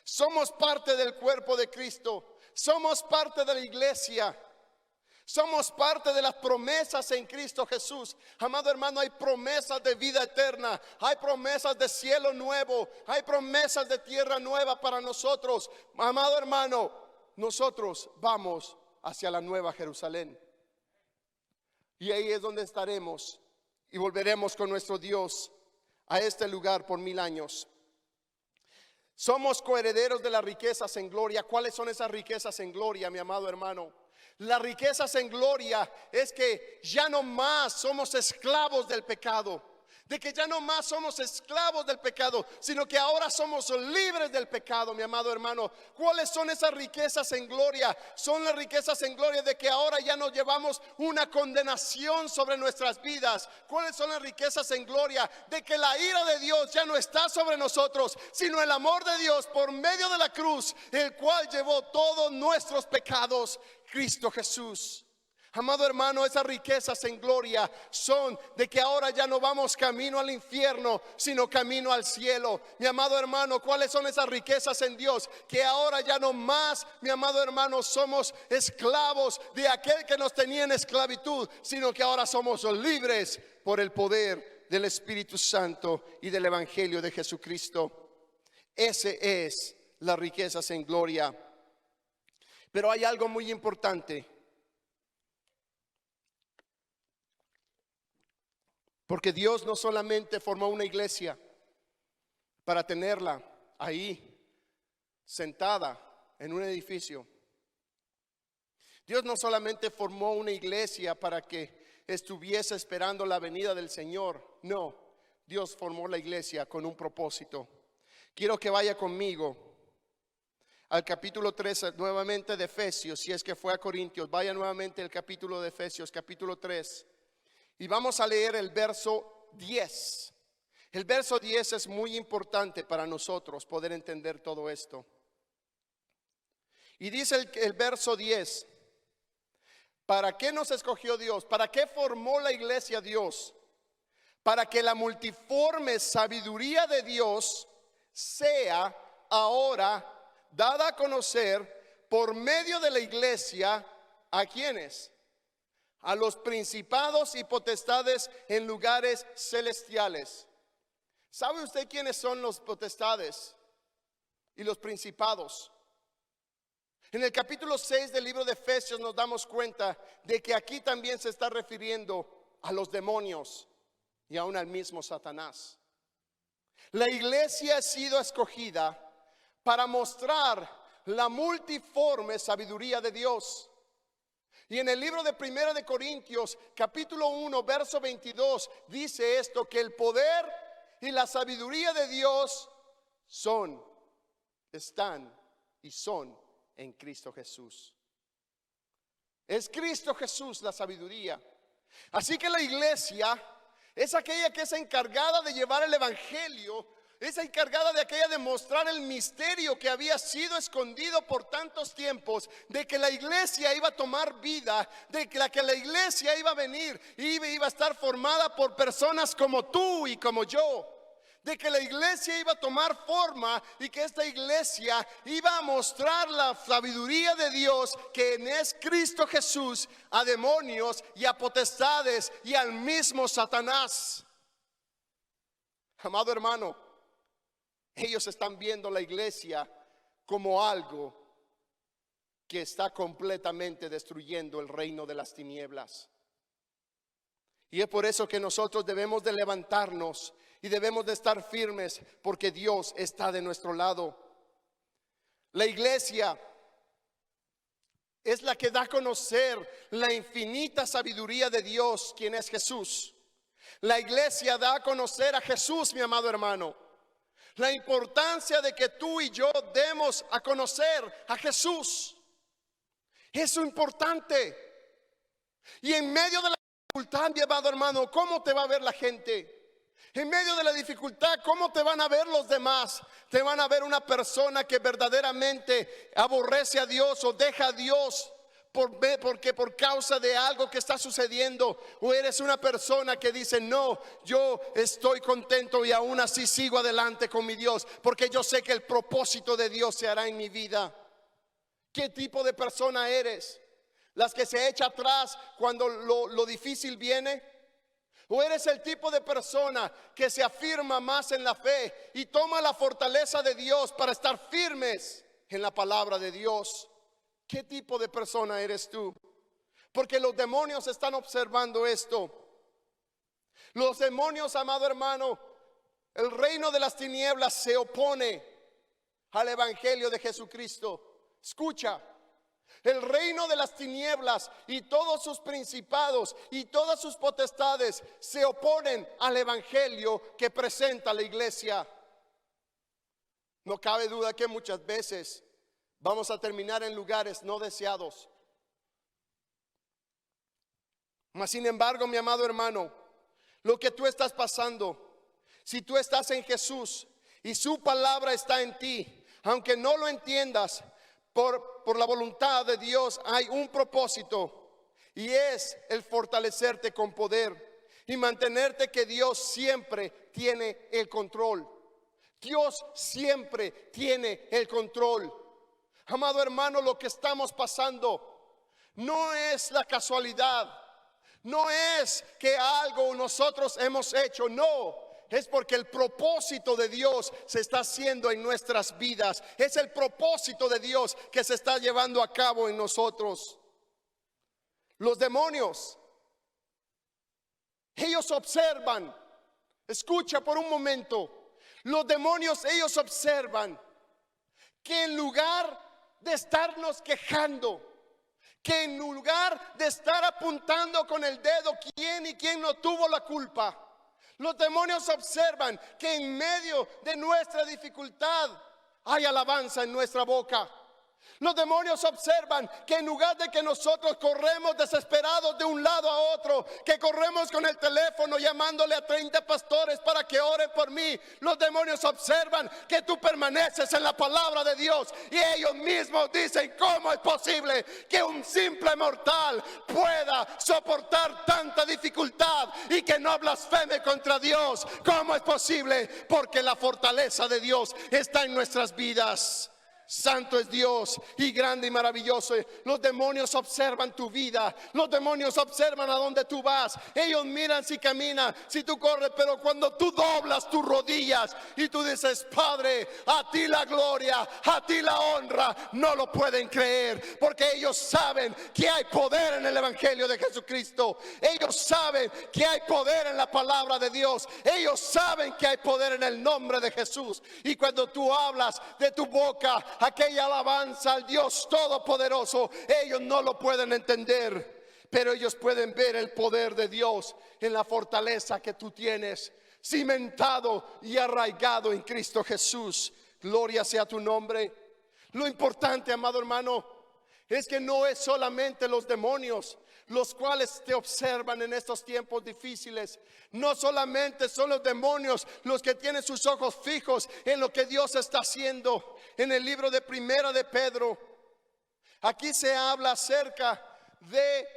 Somos parte del cuerpo de Cristo. Somos parte de la iglesia. Somos parte de las promesas en Cristo Jesús. Amado hermano, hay promesas de vida eterna. Hay promesas de cielo nuevo. Hay promesas de tierra nueva para nosotros. Amado hermano, nosotros vamos hacia la nueva Jerusalén. Y ahí es donde estaremos y volveremos con nuestro Dios a este lugar por 1000 años. Somos coherederos de las riquezas en gloria. ¿Cuáles son esas riquezas en gloria, mi amado hermano? Las riquezas en gloria es que ya no más somos esclavos del pecado. De que ya no más somos esclavos del pecado, sino que ahora somos libres del pecado, mi amado hermano. ¿Cuáles son esas riquezas en gloria? Son las riquezas en gloria de que ahora ya no llevamos una condenación sobre nuestras vidas. ¿Cuáles son las riquezas en gloria? De que la ira de Dios ya no está sobre nosotros, sino el amor de Dios por medio de la cruz, el cual llevó todos nuestros pecados, Cristo Jesús. Amado hermano, esas riquezas en gloria son de que ahora ya no vamos camino al infierno, sino camino al cielo. Mi amado hermano, ¿cuáles son esas riquezas en Dios? Que ahora ya no más, mi amado hermano, somos esclavos de aquel que nos tenía en esclavitud, sino que ahora somos libres por el poder del Espíritu Santo y del Evangelio de Jesucristo. Ese es las riquezas en gloria. Pero hay algo muy importante. Porque Dios no solamente formó una iglesia para tenerla ahí, sentada en un edificio. Dios no solamente formó una iglesia para que estuviese esperando la venida del Señor. No, Dios formó la iglesia con un propósito. Quiero que vaya conmigo al capítulo 3 nuevamente de Efesios. Si es que fue a Corintios, vaya nuevamente al capítulo de Efesios, capítulo 3. Y vamos a leer el verso 10. El verso 10 es muy importante para nosotros poder entender todo esto. Y dice el verso 10: ¿para qué nos escogió Dios? ¿Para qué formó la iglesia Dios? Para que la multiforme sabiduría de Dios sea ahora dada a conocer por medio de la iglesia. ¿A quiénes? A los principados y potestades en lugares celestiales. ¿Sabe usted quiénes son los potestades y los principados? En el capítulo 6 del libro de Efesios nos damos cuenta de que aquí también se está refiriendo a los demonios y aún al mismo Satanás. La iglesia ha sido escogida para mostrar la multiforme sabiduría de Dios. Y en el libro de Primera de Corintios, capítulo 1, verso 22, dice esto: que el poder y la sabiduría de Dios están y son en Cristo Jesús. Es Cristo Jesús la sabiduría. Así que la iglesia es aquella que es encargada de llevar el evangelio, es encargada de aquella de mostrar el misterio que había sido escondido por tantos tiempos, de que la iglesia iba a tomar vida, de que la iglesia iba a venir y iba a estar formada por personas como tú y como yo. De que la iglesia iba a tomar forma y que esta iglesia iba a mostrar la sabiduría de Dios, que es Cristo Jesús, a demonios y a potestades y al mismo Satanás. Amado hermano, ellos están viendo la iglesia como algo que está completamente destruyendo el reino de las tinieblas. Y es por eso que nosotros debemos de levantarnos y debemos de estar firmes, porque Dios está de nuestro lado. La iglesia es la que da a conocer la infinita sabiduría de Dios, quien es Jesús. La iglesia da a conocer a Jesús, mi amado hermano. La importancia de que tú y yo demos a conocer a Jesús. Eso es importante. Y en medio de la dificultad, mi amado hermano, ¿cómo te va a ver la gente? En medio de la dificultad, ¿cómo te van a ver los demás? Te van a ver una persona que verdaderamente aborrece a Dios o deja a Dios porque por causa de algo que está sucediendo, o eres una persona que dice: no, yo estoy contento y aún así sigo adelante con mi Dios, porque yo sé que el propósito de Dios se hará en mi vida. ¿Qué tipo de persona eres? ¿Las que se echa atrás cuando lo difícil viene? ¿O eres el tipo de persona que se afirma más en la fe y toma la fortaleza de Dios para estar firmes en la palabra de Dios? ¿Qué tipo de persona eres tú? Porque los demonios están observando esto. Los demonios, amado hermano, el reino de las tinieblas se opone al evangelio de Jesucristo. Escucha. El reino de las tinieblas y todos sus principados y todas sus potestades se oponen al evangelio que presenta la iglesia. No cabe duda que muchas veces vamos a terminar en lugares no deseados. Mas sin embargo, mi amado hermano, lo que tú estás pasando, si tú estás en Jesús y su palabra está en ti, aunque no lo entiendas, por la voluntad de Dios hay un propósito, y es el fortalecerte con poder y mantenerte que Dios siempre tiene el control. Dios siempre tiene el control. Amado hermano, lo que estamos pasando no es la casualidad, no es que algo nosotros hemos hecho, no. Es porque el propósito de Dios se está haciendo en nuestras vidas. Es el propósito de Dios que se está llevando a cabo en nosotros. Los demonios, ellos observan. Escucha por un momento. Los demonios, ellos observan que en lugar de estarnos quejando, que en lugar de estar apuntando con el dedo quién y quién no tuvo la culpa, los demonios observan que en medio de nuestra dificultad hay alabanza en nuestra boca. Los demonios observan que en lugar de que nosotros corremos desesperados de un lado a otro, que corremos con el teléfono llamándole a 30 pastores para que oren por mí, los demonios observan que tú permaneces en la palabra de Dios, y ellos mismos dicen: ¿cómo es posible que un simple mortal pueda soportar tanta dificultad y que no blasfeme contra Dios? ¿Cómo es posible? Porque la fortaleza de Dios está en nuestras vidas. Santo es Dios y grande y maravilloso. Los demonios observan tu vida. Los demonios observan a dónde tú vas. Ellos miran si caminas, si tú corres. Pero cuando tú doblas tus rodillas y tú dices: Padre, a ti la gloria, a ti la honra, no lo pueden creer, porque ellos saben que hay poder en el evangelio de Jesucristo. Ellos saben que hay poder en la palabra de Dios. Ellos saben que hay poder en el nombre de Jesús. Y cuando tú hablas de tu boca aquella alabanza al Dios Todopoderoso, ellos no lo pueden entender, pero ellos pueden ver el poder de Dios en la fortaleza que tú tienes, cimentado y arraigado en Cristo Jesús. Gloria sea tu nombre. Lo importante, amado hermano, es que no es solamente los demonios los cuales te observan en estos tiempos difíciles. No solamente son los demonios los que tienen sus ojos fijos en lo que Dios está haciendo. En el libro de Primera de Pedro, aquí se habla acerca de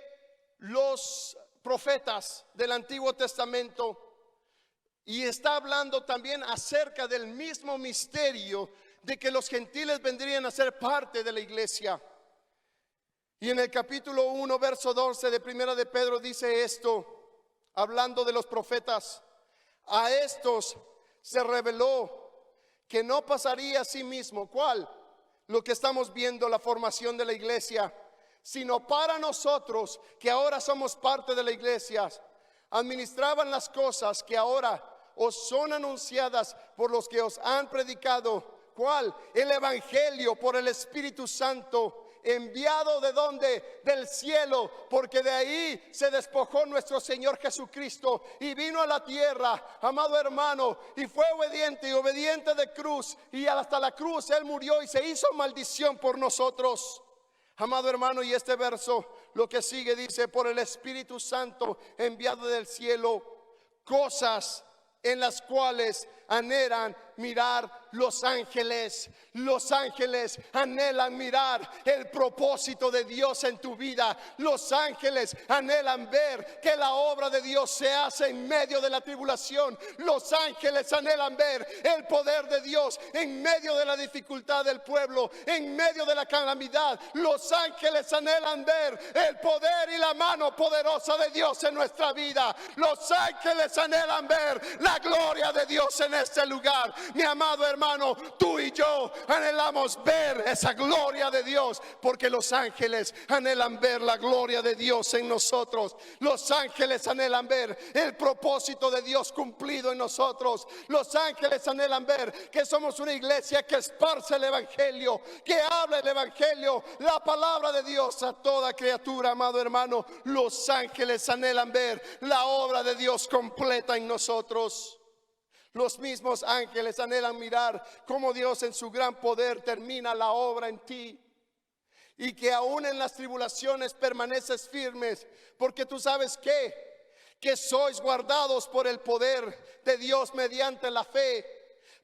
los profetas del Antiguo Testamento, y está hablando también acerca del mismo misterio de que los gentiles vendrían a ser parte de la iglesia. Y en el capítulo 1, verso 12 de Primera de Pedro dice esto, hablando de los profetas: a estos se reveló que no pasaría a sí mismo. ¿Cuál? lo que estamos viendo, la formación de la iglesia, sino para nosotros que ahora somos parte de la iglesia. Administraban las cosas que ahora os son anunciadas por los que os han predicado. ¿Cuál? El evangelio por el Espíritu Santo, enviado ¿de dónde? Del cielo, porque de ahí se despojó nuestro Señor Jesucristo y vino a la tierra, amado hermano, y fue obediente de cruz, y hasta la cruz Él murió y se hizo maldición por nosotros. Amado hermano, y este verso, lo que sigue dice, por el Espíritu Santo enviado del cielo, cosas en las cuales anhelan mirar los ángeles. Los ángeles anhelan mirar el propósito de Dios en tu vida. Los ángeles anhelan ver que la obra de Dios se hace en medio de la tribulación. Los ángeles anhelan ver el poder de Dios en medio de la dificultad del pueblo, en medio de la calamidad. Los ángeles anhelan ver el poder y la mano poderosa de Dios en nuestra vida. Los ángeles anhelan ver la gloria de Dios en este lugar. Mi amado hermano, tú y yo anhelamos ver esa gloria de Dios, porque los ángeles anhelan ver la gloria de Dios en nosotros. Los ángeles anhelan ver el propósito de Dios cumplido en nosotros. Los ángeles anhelan ver que somos una iglesia que esparce el evangelio, que habla el evangelio, la palabra de Dios a toda criatura. Amado hermano, los ángeles anhelan ver la obra de Dios completa en nosotros. Los mismos ángeles anhelan mirar cómo Dios en su gran poder termina la obra en ti, y que aún en las tribulaciones permaneces firmes, porque tú sabes que sois guardados por el poder de Dios mediante la fe,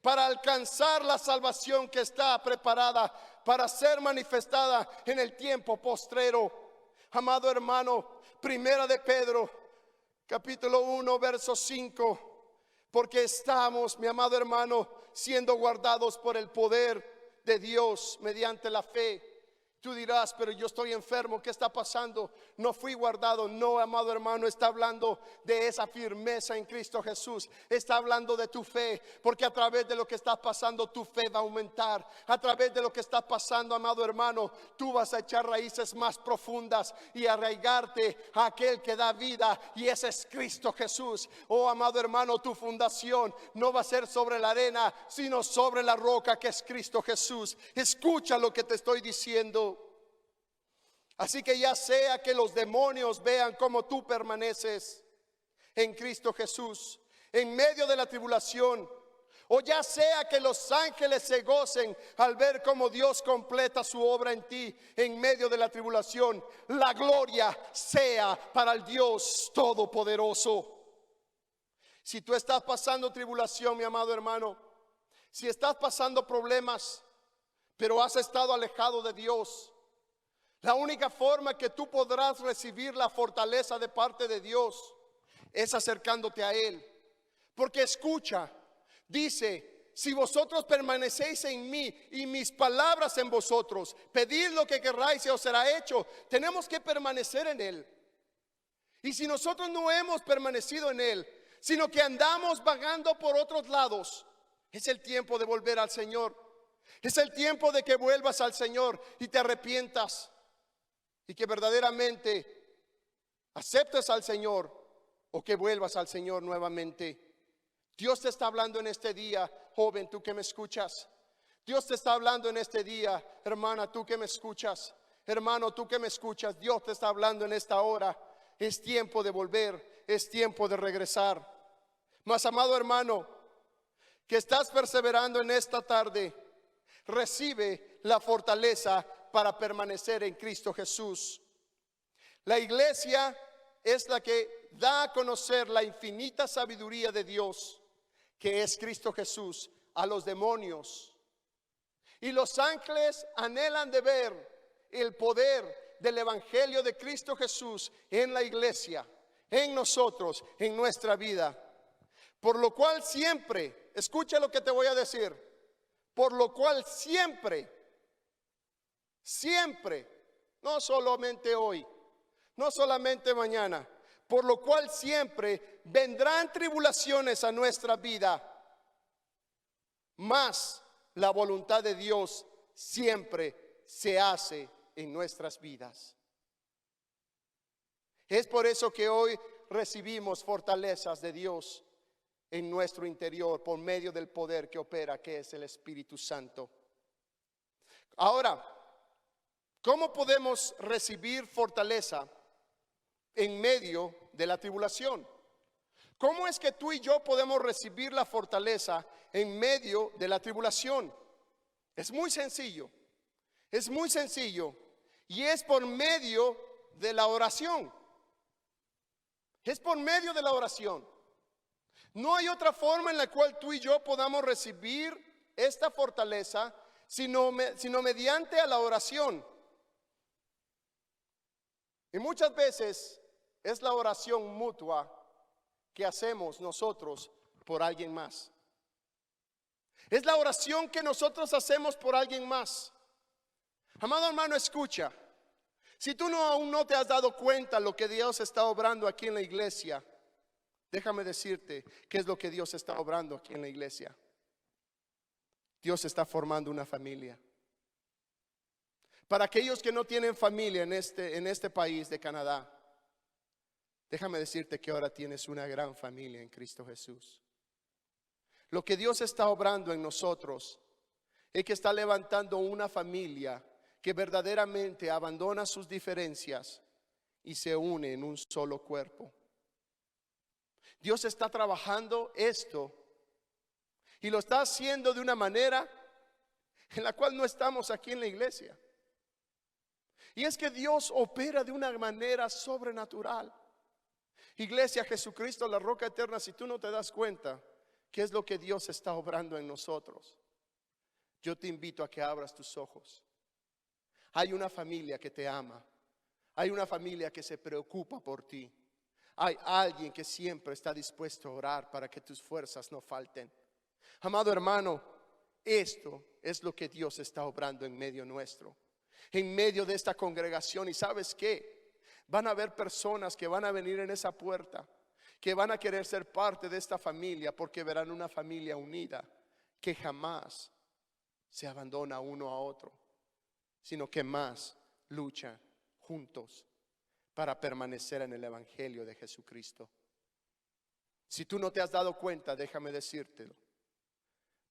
para alcanzar la salvación que está preparada para ser manifestada en el tiempo postrero. Amado hermano, primera de Pedro, capítulo 1, verso 5. Porque estamos, mi amado hermano, siendo guardados por el poder de Dios mediante la fe. Tú dirás, pero yo estoy enfermo, ¿qué está pasando? No fui guardado. No, amado hermano, está hablando de esa firmeza en Cristo Jesús. Está hablando de tu fe, porque a través de lo que está pasando, tu fe va a aumentar. A través de lo que está pasando, amado hermano, tú vas a echar raíces más profundas y arraigarte a aquel que da vida, y ese es Cristo Jesús. Oh, amado hermano, tu fundación no va a ser sobre la arena, sino sobre la roca que es Cristo Jesús. Escucha lo que te estoy diciendo. Así que ya sea que los demonios vean cómo tú permaneces en Cristo Jesús en medio de la tribulación, o ya sea que los ángeles se gocen al ver cómo Dios completa su obra en ti en medio de la tribulación, la gloria sea para el Dios Todopoderoso. Si tú estás pasando tribulación, mi amado hermano, si estás pasando problemas, pero has estado alejado de Dios, la única forma que tú podrás recibir la fortaleza de parte de Dios es acercándote a Él. Porque escucha, dice, si vosotros permanecéis en mí y mis palabras en vosotros, pedid lo que querráis y os será hecho. Tenemos que permanecer en Él. Y si nosotros no hemos permanecido en Él, sino que andamos vagando por otros lados, es el tiempo de volver al Señor. Es el tiempo de que vuelvas al Señor y te arrepientas, y que verdaderamente aceptes al Señor, o que vuelvas al Señor nuevamente. Dios te está hablando en este día, joven, tú que me escuchas. Dios te está hablando en este día, hermana, tú que me escuchas. Hermano, tú que me escuchas, Dios te está hablando en esta hora. Es tiempo de volver, es tiempo de regresar. Mas, amado hermano, que estás perseverando en esta tarde, recibe la fortaleza para permanecer en Cristo Jesús. La iglesia es la que da a conocer la infinita sabiduría de Dios, que es Cristo Jesús, a los demonios. Y los ángeles anhelan de ver el poder del evangelio de Cristo Jesús en la iglesia, en nosotros, en nuestra vida. Por lo cual siempre, escucha lo que te voy a decir, por lo cual siempre, no solamente hoy, no solamente mañana, por lo cual siempre vendrán tribulaciones a nuestra vida, mas la voluntad de Dios siempre se hace en nuestras vidas. Es por eso que hoy recibimos fortalezas de Dios en nuestro interior por medio del poder que opera, que es el Espíritu Santo. Ahora, ¿cómo podemos recibir fortaleza en medio de la tribulación? ¿Cómo es que tú y yo podemos recibir la fortaleza en medio de la tribulación? Es muy sencillo, y es por medio de la oración. Es por medio de la oración. No hay otra forma en la cual tú y yo podamos recibir esta fortaleza sino mediante a la oración. Y muchas veces es la oración mutua que hacemos nosotros por alguien más. Es la oración que nosotros hacemos por alguien más. Amado hermano, escucha. Si tú aún no te has dado cuenta lo que Dios está obrando aquí en la iglesia, déjame decirte qué es lo que Dios está obrando aquí en la iglesia. Dios está formando una familia. Para aquellos que no tienen familia en este país de Canadá, déjame decirte que ahora tienes una gran familia en Cristo Jesús. Lo que Dios está obrando en nosotros es que está levantando una familia que verdaderamente abandona sus diferencias y se une en un solo cuerpo. Dios está trabajando esto y lo está haciendo de una manera en la cual no estamos aquí en la iglesia. Y es que Dios opera de una manera sobrenatural. Iglesia, Jesucristo, la roca eterna, si tú no te das cuenta qué es lo que Dios está obrando en nosotros, yo te invito a que abras tus ojos. Hay una familia que te ama. Hay una familia que se preocupa por ti. Hay alguien que siempre está dispuesto a orar para que tus fuerzas no falten. Amado hermano, esto es lo que Dios está obrando en medio nuestro, en medio de esta congregación. ¿Y sabes qué? Van a haber personas que van a venir en esa puerta, que van a querer ser parte de esta familia, porque verán una familia unida, que jamás se abandona uno a otro, sino que más luchan juntos para permanecer en el Evangelio de Jesucristo. Si tú no te has dado cuenta, déjame decírtelo,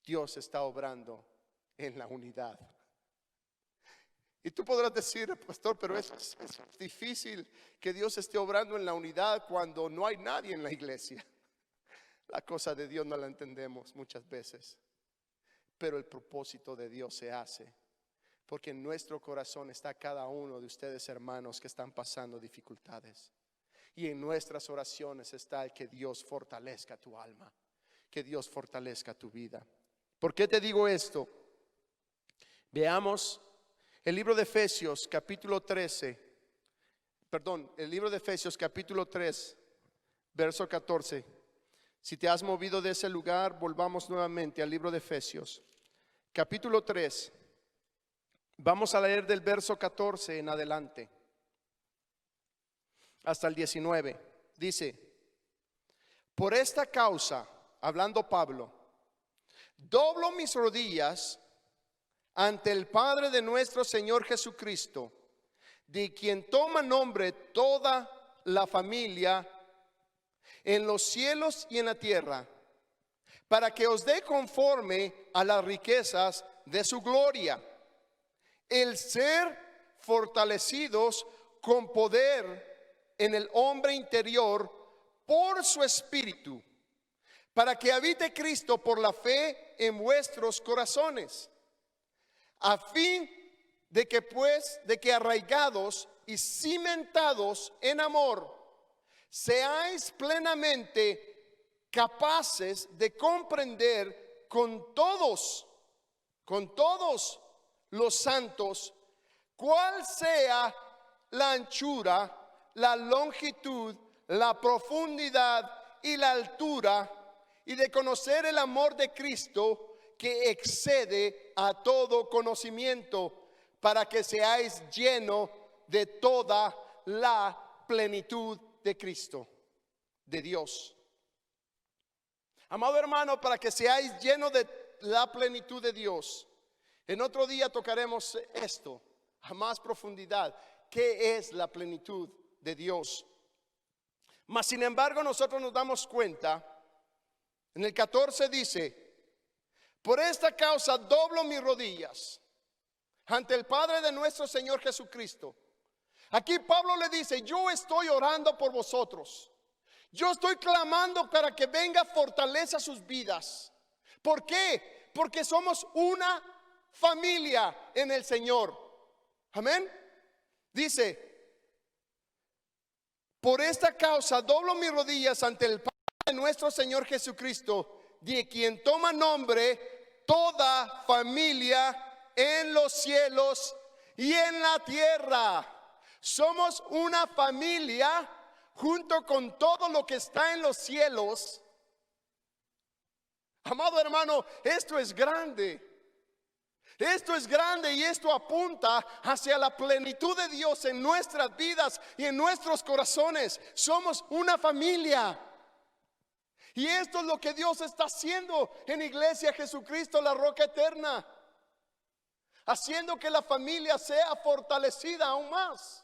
Dios está obrando en la unidad. Y tú podrás decir, pastor, pero es difícil que Dios esté obrando en la unidad cuando no hay nadie en la iglesia. La cosa de Dios no la entendemos muchas veces, pero el propósito de Dios se hace, porque en nuestro corazón está cada uno de ustedes, hermanos, que están pasando dificultades. Y en nuestras oraciones está el que Dios fortalezca tu alma, que Dios fortalezca tu vida. ¿Por qué te digo esto? Veamos el libro de Efesios capítulo 3, verso 14. Si te has movido de ese lugar, volvamos nuevamente al libro de Efesios capítulo 3. Vamos a leer del verso 14 en adelante hasta el 19. Dice: por esta causa, hablando Pablo, doblo mis rodillas ante el Padre de nuestro Señor Jesucristo, de quien toma nombre toda la familia en los cielos y en la tierra, para que os dé conforme a las riquezas de su gloria, el ser fortalecidos con poder en el hombre interior por su espíritu, para que habite Cristo por la fe en vuestros corazones, a fin de que arraigados y cimentados en amor, seáis plenamente capaces de comprender con todos los santos cuál sea la anchura, la longitud, la profundidad y la altura, y de conocer el amor de Cristo que excede a todo conocimiento, para que seáis llenos de toda la plenitud de Cristo, de Dios. Amado hermano, para que seáis llenos de la plenitud de Dios, En otro día tocaremos esto a más profundidad. ¿Qué es la plenitud de Dios? Mas sin embargo nosotros nos damos cuenta. En el 14 dice: por esta causa doblo mis rodillas ante el Padre de nuestro Señor Jesucristo. Aquí Pablo le dice: yo estoy orando por vosotros. Yo estoy clamando para que venga fortaleza a sus vidas. ¿Por qué? Porque somos una familia en el Señor. Amén. Dice: por esta causa doblo mis rodillas ante el Padre de nuestro Señor Jesucristo, de quien toma nombre toda familia en los cielos y en la tierra. Somos una familia junto con todo lo que está en los cielos. Amado hermano, esto es grande. Esto es grande y esto apunta hacia la plenitud de Dios en nuestras vidas y en nuestros corazones. Somos una familia. Y esto es lo que Dios está haciendo en Iglesia Jesucristo, la Roca Eterna. Haciendo que la familia sea fortalecida aún más.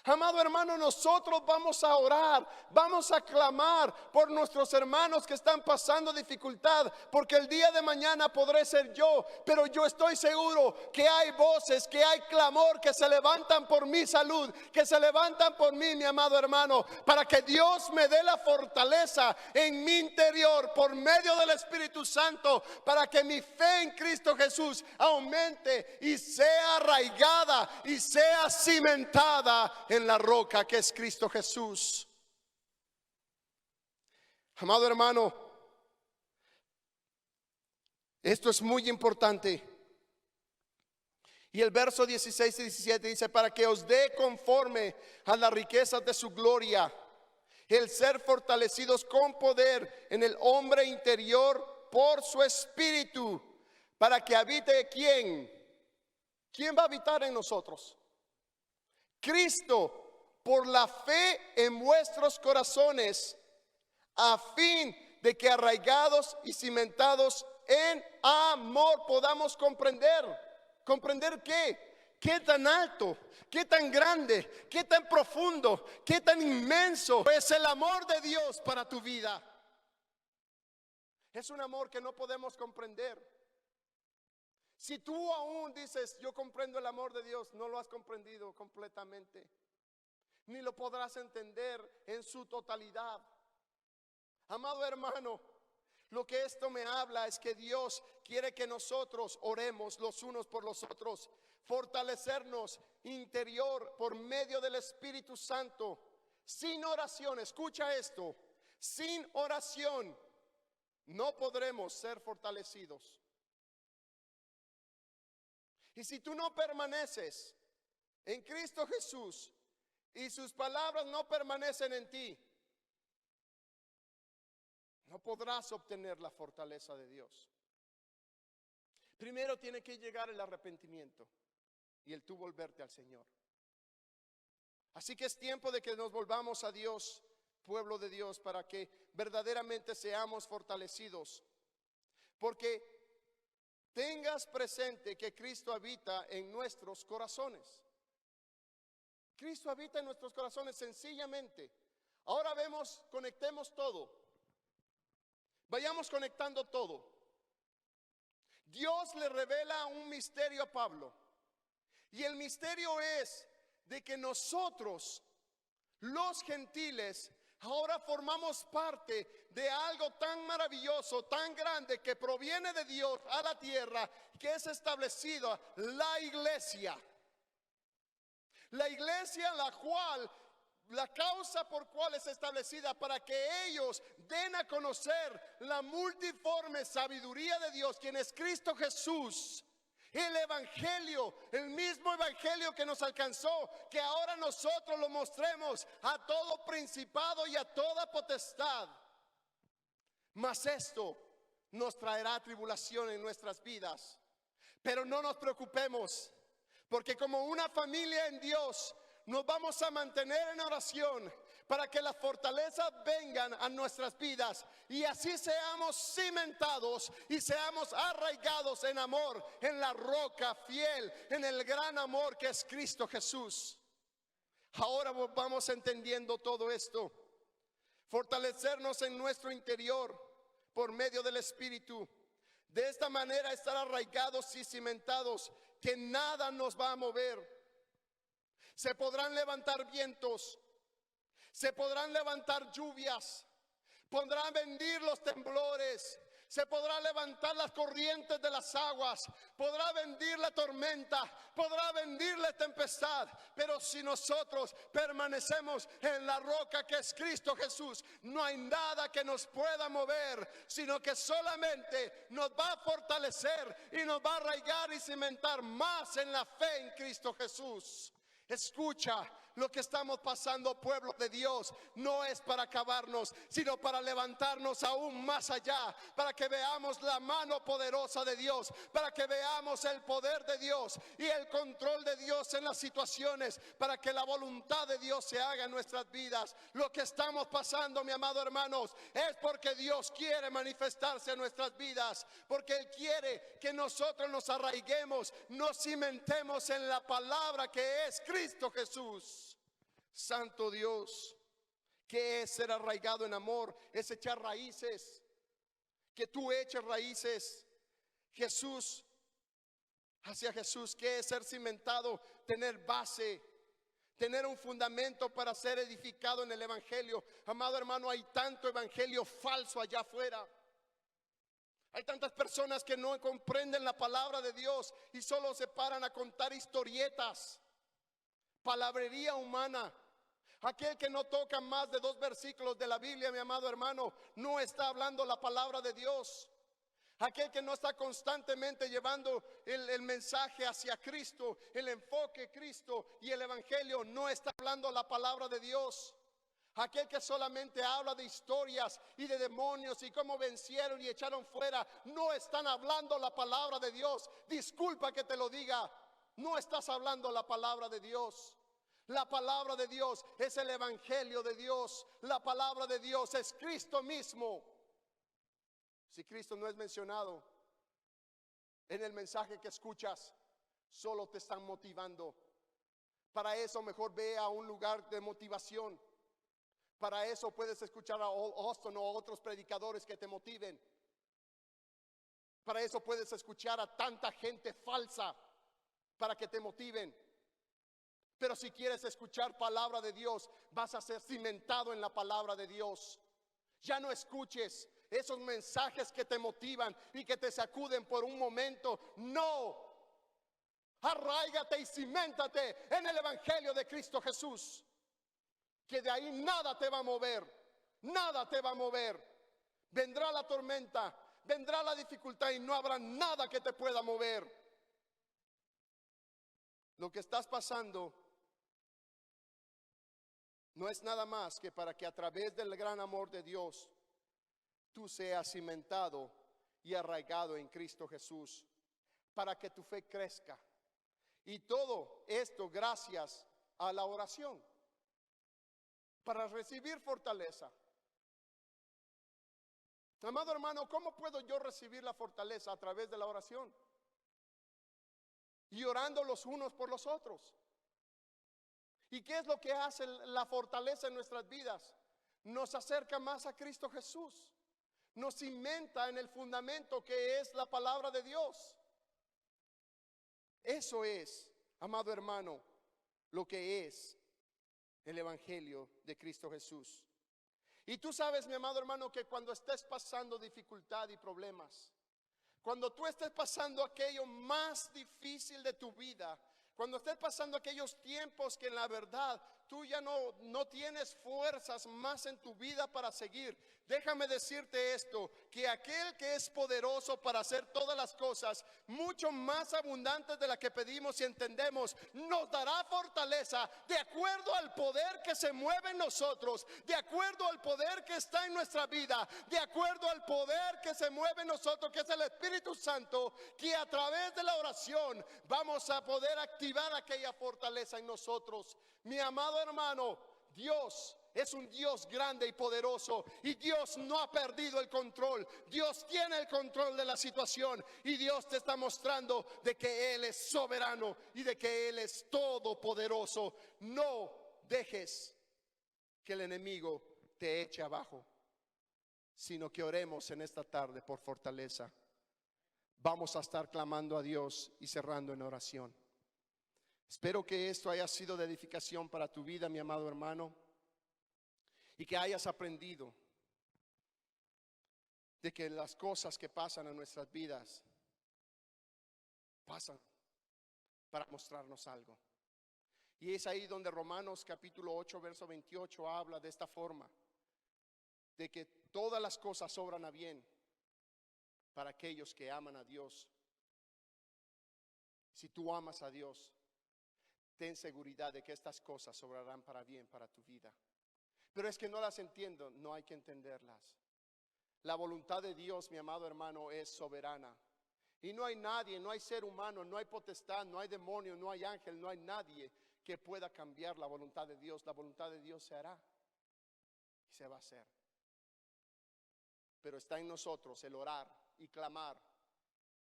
Amado hermano, nosotros vamos a orar, vamos a clamar por nuestros hermanos que están pasando dificultad, porque el día de mañana podré ser yo, pero yo estoy seguro que hay voces, que hay clamor que se levantan por mi salud, que se levantan por mí, mi amado hermano, para que Dios me dé la fortaleza en mi interior por medio del Espíritu Santo, para que mi fe en Cristo Jesús aumente y sea arraigada y sea cimentada en la roca que es Cristo Jesús. Amado hermano, esto es muy importante. Y el verso 16 y 17 dice: para que os dé conforme a las riquezas de su gloria, el ser fortalecidos con poder en el hombre interior por su espíritu, para que habite ¿quién? ¿Quién va a habitar en nosotros? Cristo, por la fe en vuestros corazones, a fin de que arraigados y cimentados en amor podamos comprender. ¿Comprender qué? ¿Qué tan alto? ¿Qué tan grande? ¿Qué tan profundo? ¿Qué tan inmenso es el amor de Dios para tu vida? Es un amor que no podemos comprender. Si tú aún dices: yo comprendo el amor de Dios, no lo has comprendido completamente, ni lo podrás entender en su totalidad. Amado hermano, lo que esto me habla es que Dios quiere que nosotros oremos los unos por los otros, fortalecernos interior por medio del Espíritu Santo. Sin oración, escucha esto, sin oración no podremos ser fortalecidos. Y si tú no permaneces en Cristo Jesús y sus palabras no permanecen en ti, no podrás obtener la fortaleza de Dios. Primero tiene que llegar el arrepentimiento y el tú volverte al Señor. Así que es tiempo de que nos volvamos a Dios, pueblo de Dios, para que verdaderamente seamos fortalecidos. Porque tengas presente que Cristo habita en nuestros corazones. Cristo habita en nuestros corazones sencillamente. Ahora conectemos todo. Vayamos conectando todo. Dios le revela un misterio a Pablo. Y el misterio es de que nosotros, los gentiles, ahora formamos parte de algo tan maravilloso, tan grande, que proviene de Dios a la tierra, que es establecida la iglesia. La iglesia, la causa por cual es establecida, para que ellos den a conocer la multiforme sabiduría de Dios, quien es Cristo Jesús. El evangelio, el mismo evangelio que nos alcanzó, que ahora nosotros lo mostremos a todo principado y a toda potestad. Mas esto nos traerá tribulación en nuestras vidas. Pero no nos preocupemos, porque como una familia en Dios nos vamos a mantener en oración, para que las fortalezas vengan a nuestras vidas y así seamos cimentados y seamos arraigados en amor, en la roca fiel, en el gran amor que es Cristo Jesús. Ahora vamos entendiendo todo esto. Fortalecernos en nuestro interior por medio del Espíritu. De esta manera estar arraigados y cimentados, que nada nos va a mover. Se podrán levantar vientos, se podrán levantar lluvias, podrán venir los temblores, se podrá levantar las corrientes de las aguas, podrá venir la tormenta, podrá venir la tempestad, pero si nosotros permanecemos en la roca que es Cristo Jesús, no hay nada que nos pueda mover, sino que solamente nos va a fortalecer y nos va a arraigar y cimentar más en la fe en Cristo Jesús. Escucha, lo que estamos pasando, pueblo de Dios, no es para acabarnos, sino para levantarnos aún más allá, para que veamos la mano poderosa de Dios, para que veamos el poder de Dios y el control de Dios en las situaciones, para que la voluntad de Dios se haga en nuestras vidas. Lo que estamos pasando, mi amado hermanos, es porque Dios quiere manifestarse en nuestras vidas, porque Él quiere que nosotros nos arraiguemos, nos cimentemos en la palabra que es Cristo Jesús. Santo Dios, ¿qué es ser arraigado en amor? Es echar raíces, que tú eches raíces. Jesús, hacia Jesús, ¿qué es ser cimentado? Tener base, tener un fundamento para ser edificado en el Evangelio. Amado hermano, hay tanto evangelio falso allá afuera. Hay tantas personas que no comprenden la palabra de Dios y solo se paran a contar historietas, palabrería humana. Aquel que no toca más de 2 versículos de la Biblia, mi amado hermano, no está hablando la palabra de Dios. Aquel que no está constantemente llevando el mensaje hacia Cristo, el enfoque Cristo y el Evangelio, no está hablando la palabra de Dios. Aquel que solamente habla de historias y de demonios y cómo vencieron y echaron fuera, no están hablando la palabra de Dios. Disculpa que te lo diga, no estás hablando la palabra de Dios. La palabra de Dios es el Evangelio de Dios. La palabra de Dios es Cristo mismo. Si Cristo no es mencionado en el mensaje que escuchas, solo te están motivando. Para eso mejor ve a un lugar de motivación. Para eso puedes escuchar a Austin o a otros predicadores que te motiven. Para eso puedes escuchar a tanta gente falsa para que te motiven. Pero si quieres escuchar palabra de Dios, vas a ser cimentado en la palabra de Dios. Ya no escuches esos mensajes que te motivan y que te sacuden por un momento. No, arráigate y ciméntate en el Evangelio de Cristo Jesús, que de ahí nada te va a mover, nada te va a mover. Vendrá la tormenta, vendrá la dificultad y no habrá nada que te pueda mover. Lo que estás pasando no es nada más que para que a través del gran amor de Dios tú seas cimentado y arraigado en Cristo Jesús, para que tu fe crezca. Y todo esto gracias a la oración, para recibir fortaleza. Amado hermano, ¿cómo puedo yo recibir la fortaleza? A través de la oración y orando los unos por los otros. ¿Y qué es lo que hace la fortaleza en nuestras vidas? Nos acerca más a Cristo Jesús, nos cimenta en el fundamento que es la palabra de Dios. Eso es, amado hermano, lo que es el Evangelio de Cristo Jesús. Y tú sabes, mi amado hermano, que cuando estés pasando dificultad y problemas, cuando tú estés pasando aquello más difícil de tu vida, cuando estés pasando aquellos tiempos que en la verdad tú ya no tienes fuerzas más en tu vida para seguir, déjame decirte esto, que aquel que es poderoso para hacer todas las cosas, mucho más abundantes de la que pedimos y entendemos, nos dará fortaleza de acuerdo al poder que se mueve en nosotros, de acuerdo al poder que está en nuestra vida, de acuerdo al poder que se mueve en nosotros, que es el Espíritu Santo, que a través de la oración vamos a poder activar aquella fortaleza en nosotros. Mi amado hermano, Dios es un Dios grande y poderoso, y Dios no ha perdido el control. Dios tiene el control de la situación, y Dios te está mostrando de que Él es soberano y de que Él es todopoderoso. No dejes que el enemigo te eche abajo, sino que oremos en esta tarde por fortaleza. Vamos a estar clamando a Dios y cerrando en oración. Espero que esto haya sido de edificación para tu vida, mi amado hermano, y que hayas aprendido de que las cosas que pasan en nuestras vidas pasan para mostrarnos algo. Y es ahí donde Romanos capítulo 8, verso 28 habla de esta forma, de que todas las cosas obran a bien para aquellos que aman a Dios. Si tú amas a Dios, ten seguridad de que estas cosas obrarán para bien para tu vida. Pero es que no las entiendo, no hay que entenderlas. La voluntad de Dios, mi amado hermano, es soberana. Y no hay nadie, no hay ser humano, no hay potestad, no hay demonio, no hay ángel, no hay nadie que pueda cambiar la voluntad de Dios. La voluntad de Dios se hará y se va a hacer. Pero está en nosotros el orar y clamar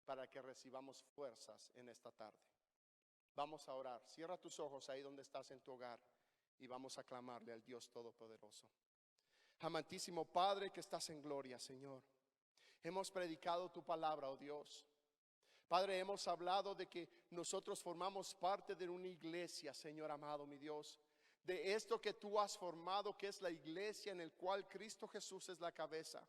para que recibamos fuerzas en esta tarde. Vamos a orar. Cierra tus ojos ahí donde estás en tu hogar y vamos a clamarle al Dios Todopoderoso. Amantísimo Padre que estás en gloria, Señor, hemos predicado tu palabra, oh Dios. Padre, hemos hablado de que nosotros formamos parte de una iglesia, Señor amado, mi Dios. De esto que tú has formado, que es la iglesia en el cual Cristo Jesús es la cabeza.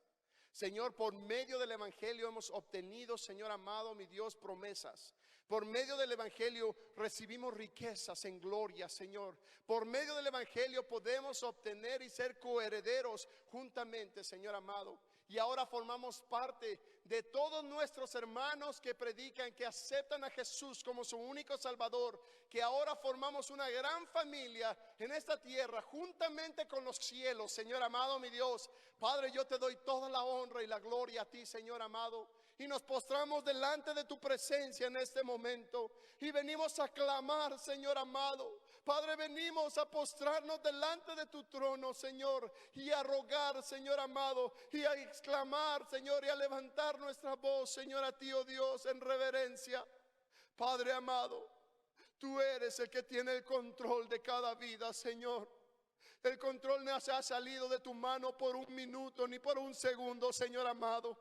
Señor, por medio del evangelio hemos obtenido, Señor amado, mi Dios, promesas. Por medio del evangelio recibimos riquezas en gloria, Señor. Por medio del evangelio podemos obtener y ser coherederos juntamente, Señor amado. Y ahora formamos parte de todos nuestros hermanos que predican, que aceptan a Jesús como su único Salvador, que ahora formamos una gran familia en esta tierra, juntamente con los cielos, Señor amado, mi Dios. Padre, yo te doy toda la honra y la gloria a ti, Señor amado. Y nos postramos delante de tu presencia en este momento. Y venimos a clamar, Señor amado. Padre, venimos a postrarnos delante de tu trono, Señor, y a rogar, Señor amado, y a exclamar, Señor, y a levantar nuestra voz, Señor, a ti, oh Dios, en reverencia. Padre amado, tú eres el que tiene el control de cada vida, Señor. El control no se ha salido de tu mano por un minuto ni por un segundo, Señor amado.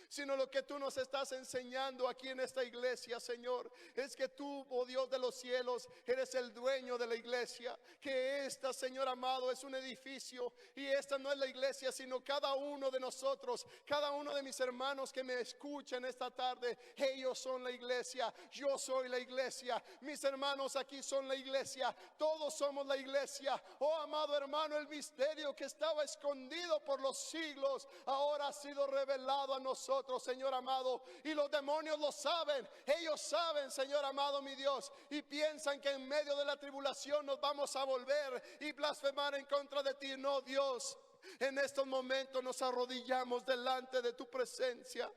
Sino lo que tú nos estás enseñando aquí en esta iglesia, Señor, es que tú, oh Dios de los cielos, eres el dueño de la iglesia. Que esta, Señor amado, es un edificio, y esta no es la iglesia, sino cada uno de nosotros, cada uno de mis hermanos que me escuchan esta tarde. Ellos son la iglesia, yo soy la iglesia, mis hermanos aquí son la iglesia, todos somos la iglesia. Oh amado hermano, el misterio que estaba escondido por los siglos ahora ha sido revelado a nosotros, Señor amado, y los demonios lo saben. Ellos saben, Señor amado, mi Dios, y piensan que en medio de la tribulación nos vamos a volver y blasfemar en contra de ti. No, Dios, en estos momentos nos arrodillamos delante de tu presencia.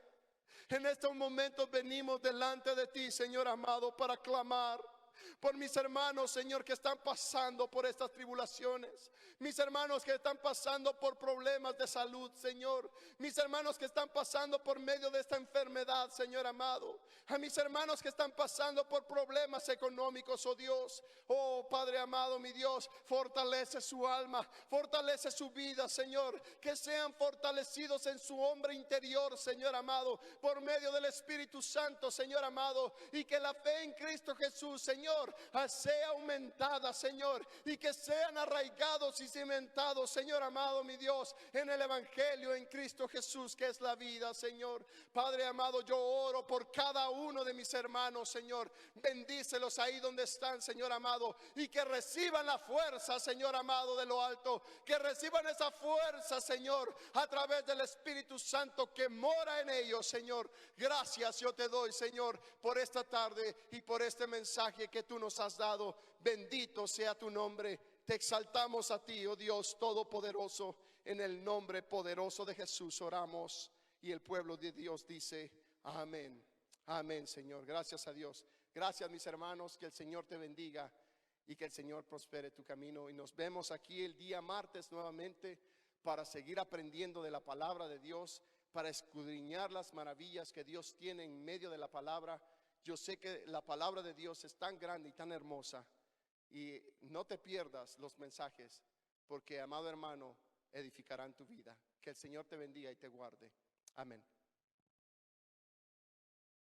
En estos momentos venimos delante de ti, Señor amado, para clamar por mis hermanos, Señor, que están pasando por estas tribulaciones. Mis hermanos que están pasando por problemas de salud, Señor. Mis hermanos que están pasando por medio de esta enfermedad, Señor amado. A mis hermanos que están pasando por problemas económicos, oh Dios. Oh Padre amado, mi Dios, fortalece su alma, fortalece su vida, Señor. Que sean fortalecidos en su hombre interior, Señor amado, por medio del Espíritu Santo, Señor amado. Y que la fe en Cristo Jesús, Señor, sea aumentada, Señor, y que sean arraigados y cimentados, Señor amado, mi Dios, en el evangelio, en Cristo Jesús, que es la vida, Señor. Padre amado, yo oro por cada uno de mis hermanos, Señor. Bendícelos ahí donde están, Señor amado, y que reciban la fuerza, Señor amado, de lo alto. Que reciban esa fuerza, Señor, a través del Espíritu Santo que mora en ellos, Señor. Gracias yo te doy, Señor, por esta tarde y por este mensaje que tú nos has dado. Bendito sea tu nombre. Te exaltamos a ti, oh Dios Todopoderoso. En el nombre poderoso de Jesús oramos. Y el pueblo de Dios dice amén. Amén, Señor. Gracias a Dios. Gracias, mis hermanos. Que el Señor te bendiga. y que el Señor prospere tu camino. Y nos vemos aquí el día martes nuevamente para seguir aprendiendo de la palabra de Dios, para escudriñar las maravillas que Dios tiene en medio de la palabra. Yo sé que la palabra de Dios es tan grande y tan hermosa, y no te pierdas los mensajes, porque, amado hermano, edificarán tu vida. Que el Señor te bendiga y te guarde. Amén.